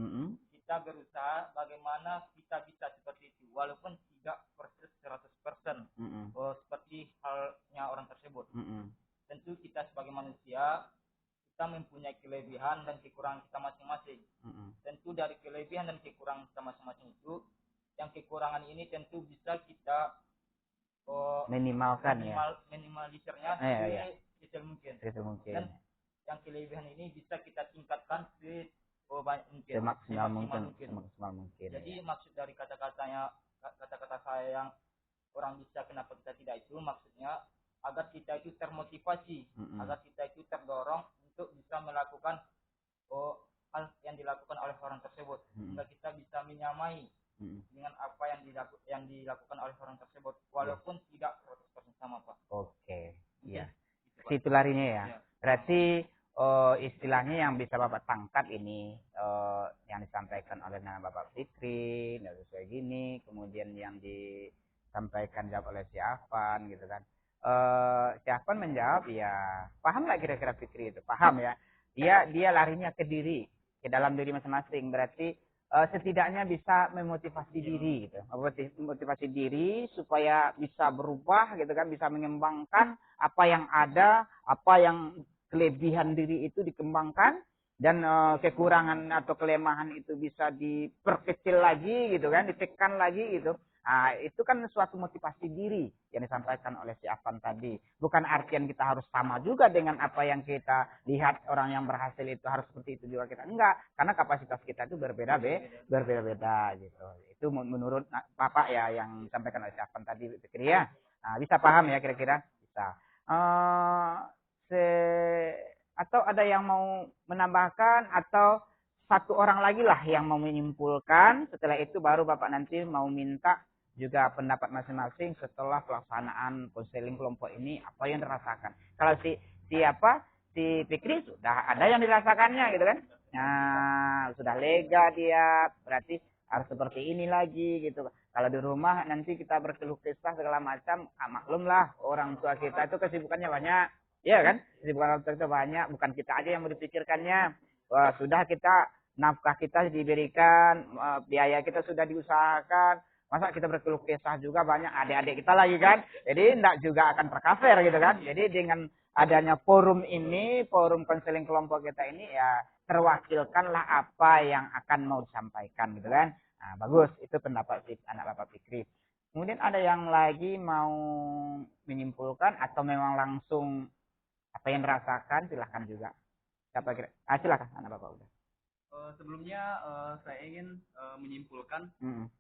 kita berusaha bagaimana kita bisa seperti itu walaupun tidak persis 100%. Seperti halnya orang tersebut. Tentu kita sebagai manusia kita mempunyai kelebihan dan kekurangan kita masing-masing. Tentu dari kelebihan dan kekurangan kita masing-masing itu, yang kekurangan ini tentu bisa kita minimalisirnya sekecil mungkin. Dan yang kelebihan ini bisa kita tingkatkan sebanyak mungkin. Semaksimal mungkin. Jadi maksud dari kata-kata saya yang orang bisa kenapa kita tidak itu, maksudnya agar kita itu termotivasi, agar kita itu terdorong untuk bisa melakukan hal yang dilakukan oleh orang tersebut, sehingga kita bisa menyamai dengan apa yang dilakukan oleh orang tersebut, walaupun tidak 100% sama Pak. Oke, iya. Situ larinya ya. Berarti istilahnya yang bisa Bapak tangkap ini yang disampaikan oleh Bapak Fikri, kayak gini, kemudian yang disampaikan jawab oleh si Afan gitu kan. Si Afan menjawab ya paham nggak kira-kira Fikri itu? Paham ya. Dia larinya ke diri, ke dalam diri masing-masing. Berarti setidaknya bisa memotivasi diri gitu. Memotivasi diri supaya bisa berubah gitu kan, bisa mengembangkan apa yang ada, apa yang kelebihan diri itu dikembangkan, dan kekurangan atau kelemahan itu bisa diperkecil lagi gitu kan, ditekan lagi gitu. Nah, itu kan suatu motivasi diri yang disampaikan oleh si Afan tadi. Bukan artian kita harus sama juga dengan apa yang kita lihat orang yang berhasil itu harus seperti itu juga kita. Enggak, karena kapasitas kita itu berbeda-beda gitu. Itu menurut Bapak ya yang disampaikan oleh si Afan tadi, Fikri ya. Nah, bisa paham ya kira-kira? Bisa. Atau ada yang mau menambahkan atau satu orang lagi lah yang mau menyimpulkan. Setelah itu baru Bapak nanti mau minta juga pendapat masing-masing setelah pelaksanaan konseling kelompok ini apa yang dirasakan. Kalau si Fikri sudah ada yang dirasakannya gitu kan. Nah, sudah lega dia, berarti harus seperti ini lagi gitu. Kalau di rumah nanti kita berkeluh kesah segala macam, maklumlah orang tua kita itu kesibukannya banyak. Iya kan? Kesibukan orang tua itu banyak, bukan kita aja yang dipikirkannya. Wah, sudah kita nafkah kita diberikan, biaya kita sudah diusahakan. Masa kita berkeluh kesah juga banyak adik-adik kita lagi kan. Jadi enggak juga akan tercover gitu kan. Jadi dengan adanya forum ini, forum konseling kelompok kita ini ya terwakilkanlah apa yang akan mau disampaikan gitu kan. Nah, bagus. Itu pendapat anak Bapak Fikri. Kemudian ada yang lagi mau menyimpulkan atau memang langsung apa yang dirasakan silahkan juga. Siapa kira? Silakan anak Bapak udah. Sebelumnya saya ingin menyimpulkan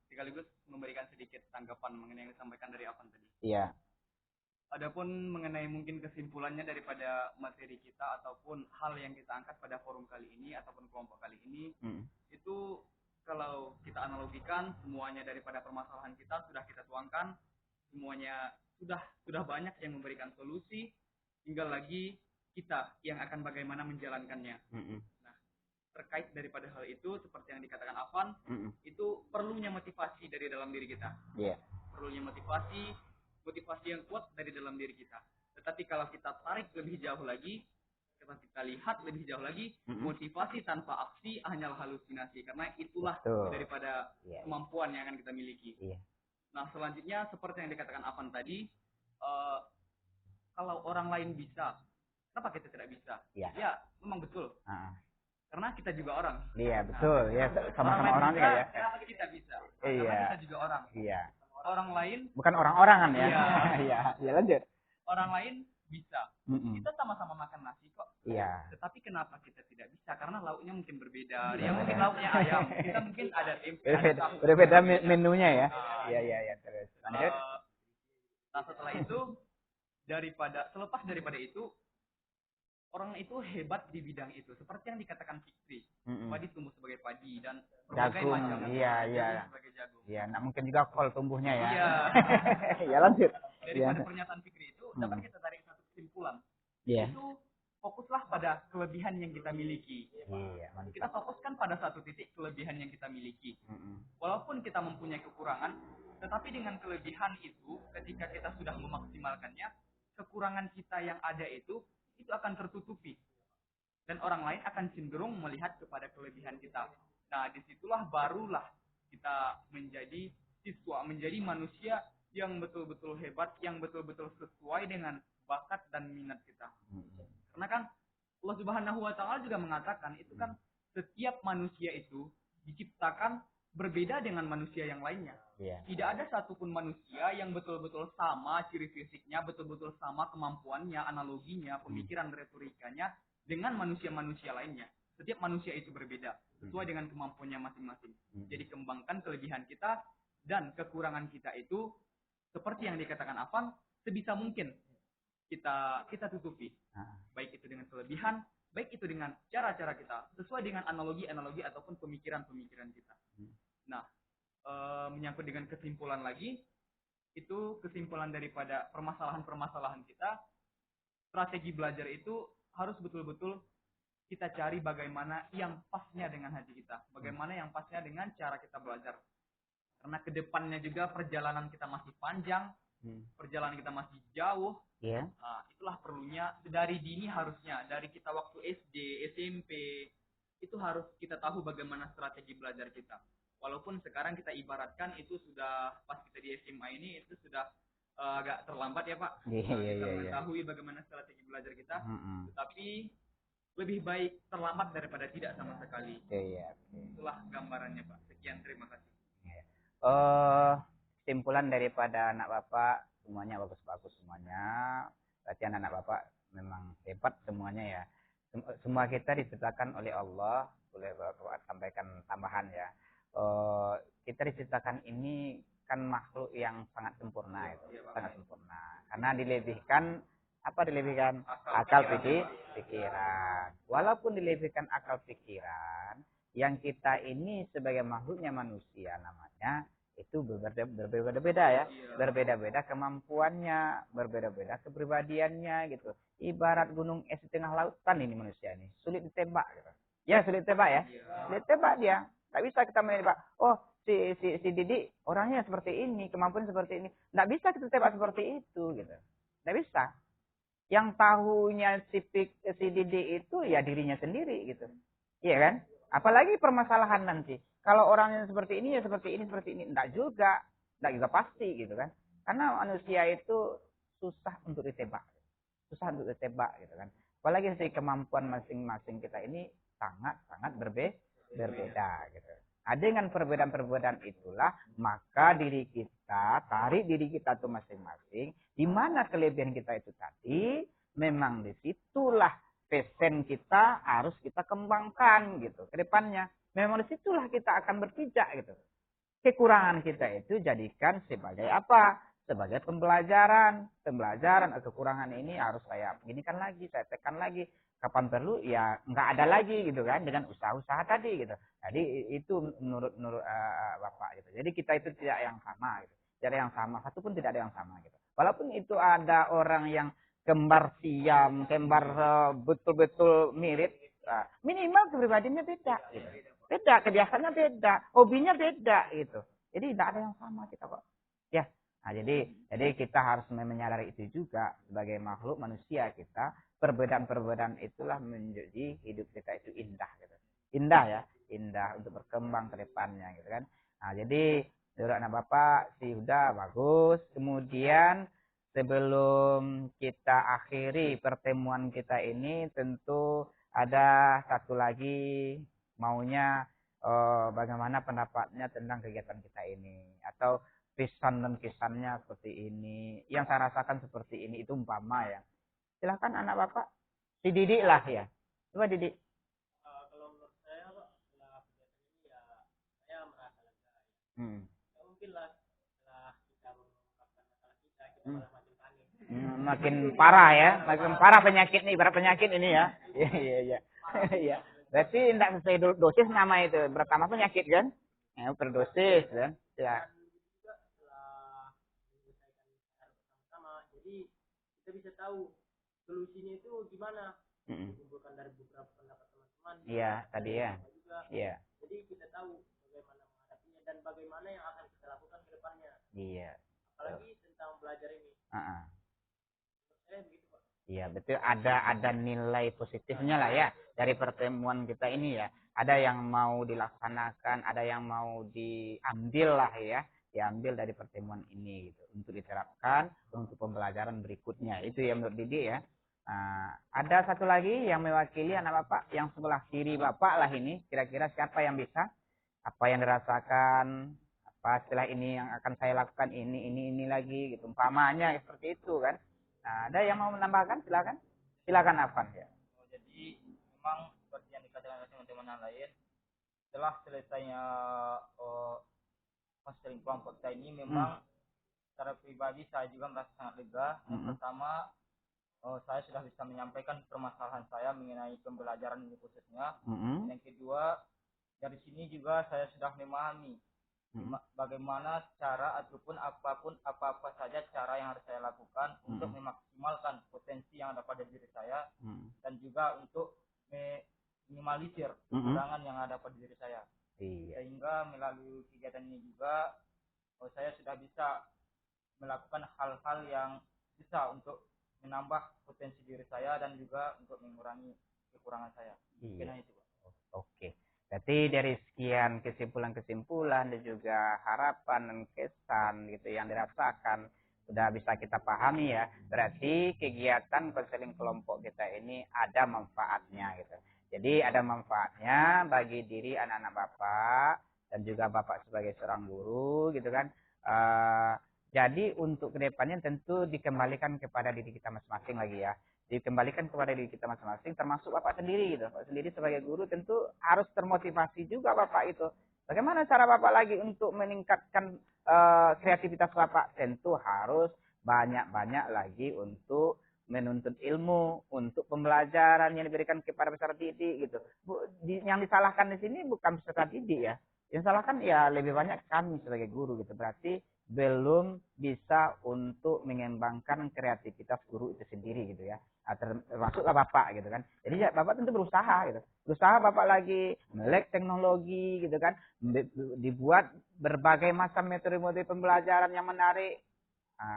sekaligus memberikan sedikit tanggapan mengenai yang disampaikan dari Afan tadi. Iya. Adapun mengenai mungkin kesimpulannya daripada materi kita ataupun hal yang kita angkat pada forum kali ini ataupun kelompok kali ini, itu kalau kita analogikan semuanya daripada permasalahan kita sudah kita tuangkan, semuanya sudah banyak yang memberikan solusi, tinggal lagi kita yang akan bagaimana menjalankannya. Terkait daripada hal itu seperti yang dikatakan Afan, itu perlunya motivasi dari dalam diri kita. Perlunya motivasi yang kuat dari dalam diri kita. Tetapi kalau kita tarik lebih jauh lagi, kalau kita lihat lebih jauh lagi, motivasi tanpa aksi hanyalah halusinasi, karena itulah daripada kemampuan yang akan kita miliki. Nah, selanjutnya seperti yang dikatakan Afan tadi, kalau orang lain bisa, kenapa kita tidak bisa? Ya, memang betul. Karena kita juga orang. Iya, betul. Ya, sama-sama orang juga ya. Kenapa kita bisa? Karena kita juga orang. Iya. Orang lain bukan orang-orangan ya. Iya. Ya, lanjut. Orang lain bisa. Kita sama-sama makan nasi kok. Iya. Tetapi kenapa kita tidak bisa? karena lauknya mungkin berbeda. Dia mungkin lauknya ayam, kita mungkin ada tempe, ada Berbeda, tahu. berbeda menunya ya. Nah, Iya, iya, iya. Terus. Lanjut. Nah setelah itu selepas daripada itu orang itu hebat di bidang itu, seperti yang dikatakan Fikri. Padi tumbuh sebagai padi dan berbagai Jagung, macam iya, jagung iya. sebagai jagung. Iya, nah mungkin juga kol tumbuhnya ya. Iya. Ya lanjut. Daripada Iya. pernyataan Fikri itu dapat kita tarik satu kesimpulan. Iya. Itu fokuslah pada kelebihan yang kita miliki. Iya, Kita mantap. fokuskan pada satu titik kelebihan yang kita miliki. Mm-mm. Walaupun kita mempunyai kekurangan, tetapi dengan kelebihan itu, ketika kita sudah memaksimalkannya, kekurangan kita yang ada itu akan tertutupi. Dan orang lain akan cenderung melihat kepada kelebihan kita. Nah, disitulah barulah kita menjadi siswa, menjadi manusia yang betul-betul hebat, yang betul-betul sesuai dengan bakat dan minat kita. Karena kan Allah Subhanahu wa taala juga mengatakan itu kan setiap manusia itu diciptakan berbeda dengan manusia yang lainnya. Iya. Tidak ada satupun manusia yang betul-betul sama ciri fisiknya, betul-betul sama kemampuannya, analoginya, pemikiran retorikanya dengan manusia-manusia lainnya. Setiap manusia itu berbeda sesuai dengan kemampuannya masing-masing. Jadi kembangkan kelebihan kita dan kekurangan kita itu seperti yang dikatakan Afan, sebisa mungkin kita tutupi. Baik itu dengan kelebihan, baik itu dengan cara-cara kita, sesuai dengan analogi-analogi ataupun pemikiran-pemikiran kita. Nah, menyangkut dengan kesimpulan lagi, itu kesimpulan daripada permasalahan-permasalahan kita, strategi belajar itu harus betul-betul kita cari bagaimana yang pasnya dengan hati kita, bagaimana yang pasnya dengan cara kita belajar. Karena kedepannya juga perjalanan kita masih panjang, perjalanan kita masih jauh. Iya. Nah, itulah perlunya dari dini harusnya, dari kita waktu SD, SMP, itu harus kita tahu bagaimana strategi belajar kita. Walaupun sekarang kita ibaratkan itu sudah pas kita di SMA ini itu sudah agak terlambat ya Pak. Iya, iya, Kita iya. mengetahui bagaimana strategi belajar kita, tetapi lebih baik terlambat daripada tidak sama sekali. Iya. Itulah gambarannya Pak. Sekian, terima kasih. Kesimpulan daripada anak bapak semuanya bagus-bagus semuanya. Berarti anak bapak memang hebat semuanya ya. Semua kita diciptakan oleh Allah. Boleh bapak sampaikan tambahan ya. Kita diciptakan ini kan makhluk yang sangat sempurna itu, sangat sempurna. Karena dilebihkan akal pikiran. Walaupun dilebihkan akal pikiran, yang kita ini sebagai makhluknya manusia namanya itu berbeda-beda ya, berbeda-beda kemampuannya, berbeda-beda kepribadiannya gitu. Ibarat gunung es di tengah lautan ini manusia ini, sulit ditembak gitu. Ya sulit ditembak ya, sulit ditembak dia. Tak bisa kita menembak. Oh si Didi orangnya seperti ini, kemampuan seperti ini. Nggak bisa kita tembak seperti itu gitu. Nggak bisa. Yang tahunya si Didi itu ya dirinya sendiri gitu. Iya kan? Apalagi permasalahan nanti. Kalau orangnya seperti ini ya seperti ini. Enggak juga pasti gitu kan. Karena manusia itu susah untuk ditebak. Susah untuk ditebak gitu kan. Apalagi si kemampuan masing-masing kita ini sangat berbeda gitu. Nah, dengan perbedaan-perbedaan itulah maka tarik diri kita tuh masing-masing. Di mana kelebihan kita itu tadi, memang disitulah pesen kita harus kita kembangkan gitu ke depannya. Memang disitulah kita akan berpijak gitu. Kekurangan kita itu jadikan sebagai apa? Sebagai pembelajaran. Kekurangan ini harus saya beginikan lagi, saya tekan lagi. Kapan perlu ya nggak ada lagi gitu kan dengan usaha-usaha tadi gitu. Jadi itu menurut Bapak gitu. Jadi kita itu tidak yang sama gitu. Tidak ada yang sama, satu pun tidak ada yang sama gitu. Walaupun itu ada orang yang kembar siam, betul-betul mirip, minimal kepribadiannya beda gitu. Beda, kebiasaannya beda, hobinya beda gitu. Jadi tidak ada yang sama kita kok. Ya. Nah, jadi kita harus menyadari itu juga sebagai makhluk manusia kita. Perbedaan-perbedaan itulah menjadi hidup kita itu indah gitu. Indah ya, indah untuk berkembang ke depannya gitu kan. Nah, jadi menurut anak Bapak sih udah bagus. Kemudian sebelum kita akhiri pertemuan kita ini tentu ada satu lagi maunya bagaimana pendapatnya tentang kegiatan kita ini atau pesan dan kesannya seperti ini. Yang saya rasakan seperti ini itu umpama ya. Silakan anak Bapak. Si Didi lah ya. Coba Didi. Ya, mungkin lah setelah kita mengungkapkan masalah kita malah makin panik. Makin parah ya, makin parah penyakit nih, berat penyakit ini ya. Iya, iya, iya. Iya. Berarti tidak sesuai dosis nama itu, bertambah penyakit kan? Ya, berdosis kan? Ya. Dan juga setelah menyelesaikan secara bersama-sama, jadi kita bisa tahu solusinya itu gimana. Dikumpulkan dari beberapa pendapat teman-teman. Iya, tadi ya. Juga. Iya. Jadi kita tahu bagaimana menghadapinya dan bagaimana yang akan kita lakukan ke depannya. Iya. Apalagi tentang belajar ini. Saya begitu, Pak. Iya, betul. Ada nilai positifnya lah ya dari pertemuan kita ini ya. Ada yang mau dilaksanakan, ada yang mau diambil lah ya, diambil dari pertemuan ini gitu untuk diterapkan untuk pembelajaran berikutnya. Itu ya menurut Didi ya. Ada satu lagi yang mewakili anak Bapak yang sebelah kiri Bapak lah ini. Kira-kira siapa yang bisa? Apa yang dirasakan? Apa setelah ini yang akan saya lakukan ini lagi gitu. Umpamanya seperti itu kan. Nah, ada yang mau menambahkan? Silakan. Silakan Afan ya. Jadi memang seperti yang dikatakan oleh teman-teman yang lain, setelah selesainya konseling kelompok kita ini memang secara pribadi saya juga merasa sangat lega. Yang pertama, saya sudah bisa menyampaikan permasalahan saya mengenai pembelajaran ini khususnya. Yang kedua, dari sini juga saya sudah memahami bagaimana cara ataupun apa saja cara yang harus saya lakukan untuk memaksimalkan potensi yang ada pada diri saya dan juga untuk minimalisir kekurangan yang ada pada diri saya. Sehingga melalui kegiatan ini juga saya sudah bisa melakukan hal-hal yang bisa untuk menambah potensi diri saya dan juga untuk mengurangi kekurangan saya. Mungkin itu, Pak. Oke. Jadi dari sekian kesimpulan-kesimpulan dan juga harapan dan kesan gitu yang dirasakan sudah bisa kita pahami ya. Berarti kegiatan konseling kelompok kita ini ada manfaatnya gitu. Jadi ada manfaatnya bagi diri anak-anak Bapak dan juga Bapak sebagai seorang guru gitu kan. Jadi untuk kedepannya tentu dikembalikan kepada diri kita masing-masing lagi ya. Dikembalikan kepada diri kita masing-masing termasuk Bapak sendiri gitu. Bapak sendiri sebagai guru tentu harus termotivasi juga Bapak itu. Bagaimana cara Bapak lagi untuk meningkatkan kreativitas Bapak? Tentu harus banyak-banyak lagi untuk menuntut ilmu, untuk pembelajaran yang diberikan kepada peserta didik gitu. Yang disalahkan di sini bukan peserta didik ya. Yang salahkan ya lebih banyak kami sebagai guru gitu. Berarti belum bisa untuk mengembangkan kreativitas guru itu sendiri gitu ya. Termasuklah Bapak gitu kan. Jadi ya, Bapak tentu berusaha gitu. Berusaha Bapak lagi melek teknologi gitu kan. Dibuat berbagai macam metode-metode pembelajaran yang menarik.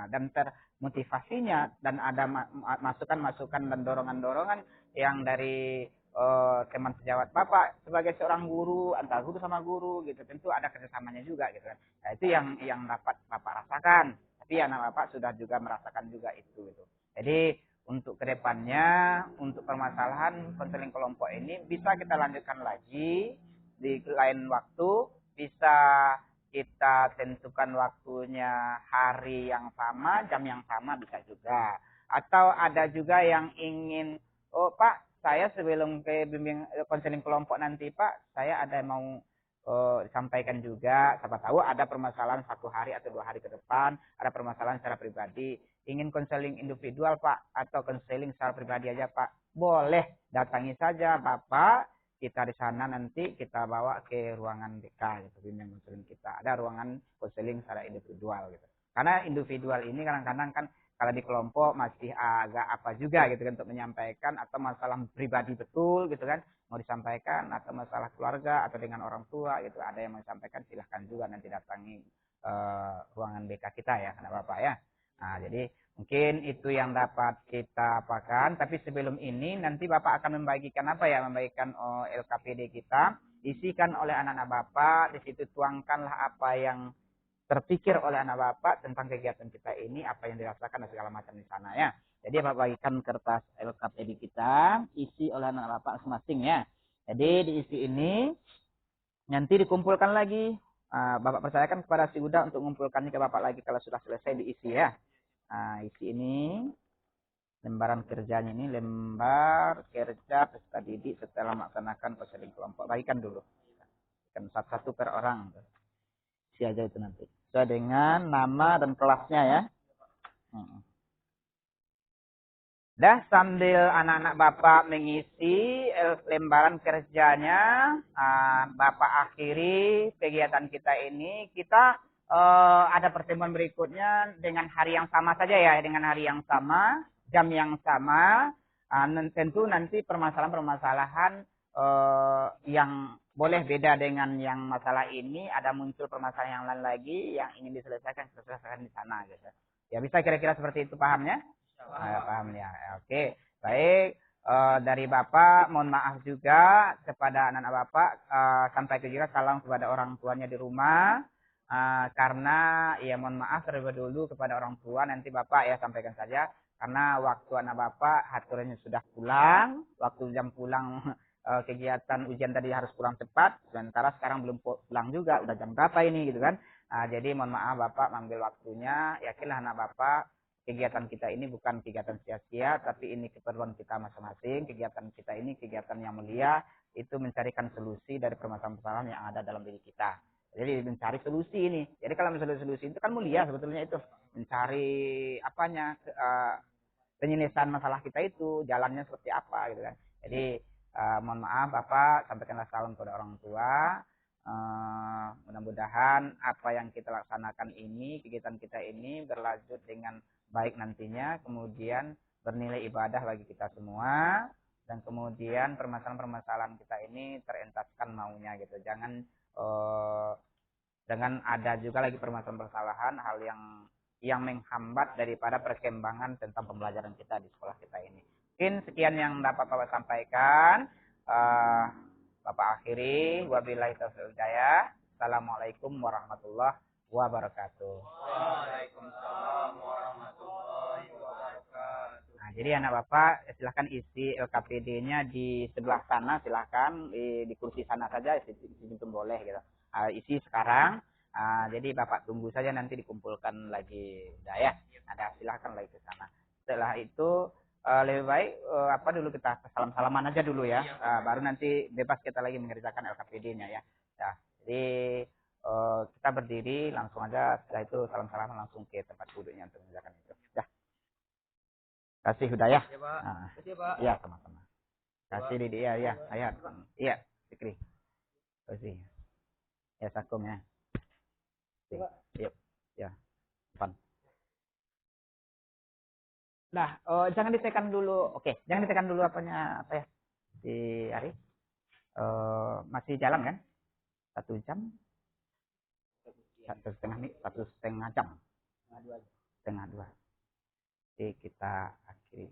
Dan termotivasinya dan ada masukan-masukan dan dorongan-dorongan yang dari teman sejawat Bapak sebagai seorang guru, antara guru sama guru gitu. Tentu ada kerjasamanya juga gitu kan. Nah, itu yang dapat Bapak rasakan. Tapi anak Bapak sudah juga merasakan juga itu gitu. Jadi untuk kedepannya, untuk permasalahan konseling kelompok ini bisa kita lanjutkan lagi di lain waktu, bisa kita tentukan waktunya hari yang sama, jam yang sama bisa juga. Atau ada juga yang ingin, oh Pak, saya sebelum ke bimbing konseling kelompok nanti Pak, saya ada mau sampaikan juga, siapa tahu ada permasalahan 1 hari atau 2 hari ke depan, ada permasalahan secara pribadi, ingin konseling individual Pak, atau konseling secara pribadi aja Pak, boleh datangi saja Bapak, kita di sana nanti kita bawa ke ruangan BK gitu, bimbingan konseling kita, ada ruangan konseling secara individual gitu, karena individual ini kadang-kadang kan kalau di kelompok masih agak apa juga gitu kan untuk menyampaikan atau masalah pribadi betul gitu kan mau disampaikan atau masalah keluarga atau dengan orang tua gitu ada yang mau disampaikan silahkan juga nanti datangi ruangan BK kita ya anak Bapak ya. Nah, jadi mungkin itu yang dapat kita apakan, tapi sebelum ini nanti Bapak akan membagikan apa ya, membagikan LKPD kita, isikan oleh anak-anak Bapak, di situ tuangkanlah apa yang terpikir oleh anak Bapak tentang kegiatan kita ini, apa yang dirasakan dan segala macam di sana ya. Jadi Bapak bagikan kertas LKPD kita, isi oleh anak Bapak masing-masing ya. Jadi diisi ini, nanti dikumpulkan lagi. Bapak percayakan kepada si Uda untuk mengumpulkannya ke Bapak lagi kalau sudah selesai diisi ya. Isi ini, lembaran kerjanya ini, lembar kerja peserta didik setelah melaksanakan konseling kelompok. Bagikan dulu. Kan satu-satu per orang. isi aja itu nanti. Sesuai dengan nama dan kelasnya ya. Dah sambil anak-anak Bapak mengisi lembaran kerjanya, Bapak akhiri kegiatan kita ini. Kita ada pertemuan berikutnya dengan hari yang sama saja ya, dengan hari yang sama, jam yang sama. Tentu nanti permasalahan-permasalahan yang boleh beda dengan yang masalah ini, ada muncul permasalahan yang lain lagi yang ingin diselesaikan di sana gitu. Ya bisa kira-kira seperti itu, pahamnya? Paham ya. Oke, baik. Dari Bapak mohon maaf juga kepada anak-anak Bapak, sampaikan juga salam kepada orang tuanya di rumah. Karena ya mohon maaf terlebih dulu kepada orang tua, nanti Bapak ya sampaikan saja karena waktu anak Bapak aturannya sudah pulang, waktu jam pulang kegiatan ujian tadi harus pulang cepat, sementara sekarang belum pulang juga, udah jam berapa ini gitu kan. Jadi mohon maaf Bapak mengambil waktunya, yakinlah anak Bapak kegiatan kita ini bukan kegiatan sia-sia, tapi ini keperluan kita masing-masing. Kegiatan kita ini kegiatan yang mulia, itu mencarikan solusi dari permasalahan-permasalahan yang ada dalam diri kita. Jadi mencari solusi ini. Jadi kalau mencari solusi itu kan mulia sebetulnya itu. Mencari apanya, penyelesaian masalah kita itu, jalannya seperti apa gitu kan. Jadi mohon maaf Bapak, sampaikanlah salam kepada orang tua. Mudah-mudahan apa yang kita laksanakan ini, kegiatan kita ini berlanjut dengan baik nantinya, kemudian bernilai ibadah bagi kita semua, dan kemudian permasalahan-permasalahan kita ini terentaskan maunya gitu. Jangan ada juga lagi permasalahan-permasalahan hal yang menghambat daripada perkembangan tentang pembelajaran kita di sekolah kita ini. Mungkin sekian yang dapat Bapak sampaikan. Bapak akhiri, wabillahi taufiq wal hidayah. Assalamualaikum warahmatullahi wabarakatuh. Waalaikumsalam warahmatullahi wabarakatuh. Nah, jadi anak Bapak silahkan isi LKPD-nya di sebelah sana, silahkan di kursi sana saja, isi boleh gitu. Isi sekarang. Jadi Bapak tunggu saja nanti dikumpulkan lagi, udah ya. Ada silahkan lagi ke sana. Setelah itu lebih baik dulu kita salam-salaman aja dulu ya. Baru nanti bebas kita lagi mengerjakan LKPD-nya ya. Ya. Jadi kita berdiri langsung aja, setelah itu salam-salaman langsung ke tempat duduknya untuk mengerjakan itu. Ya. Kasih udah ya. Ya, Pak. Kasih, Pak. Iya, sama-sama. Kasih Didi ya, ya. Ayat. Iya, Fikri. Kasih. Ya, sakum ya. Yuk. Ya. Depan. Nah, jangan ditekan dulu. Oke, jangan ditekan dulu apanya apa ya? Si Ari. Masih jalan kan? 1 jam? 1,5 jam. Setengah 2. Jadi kita akhiri.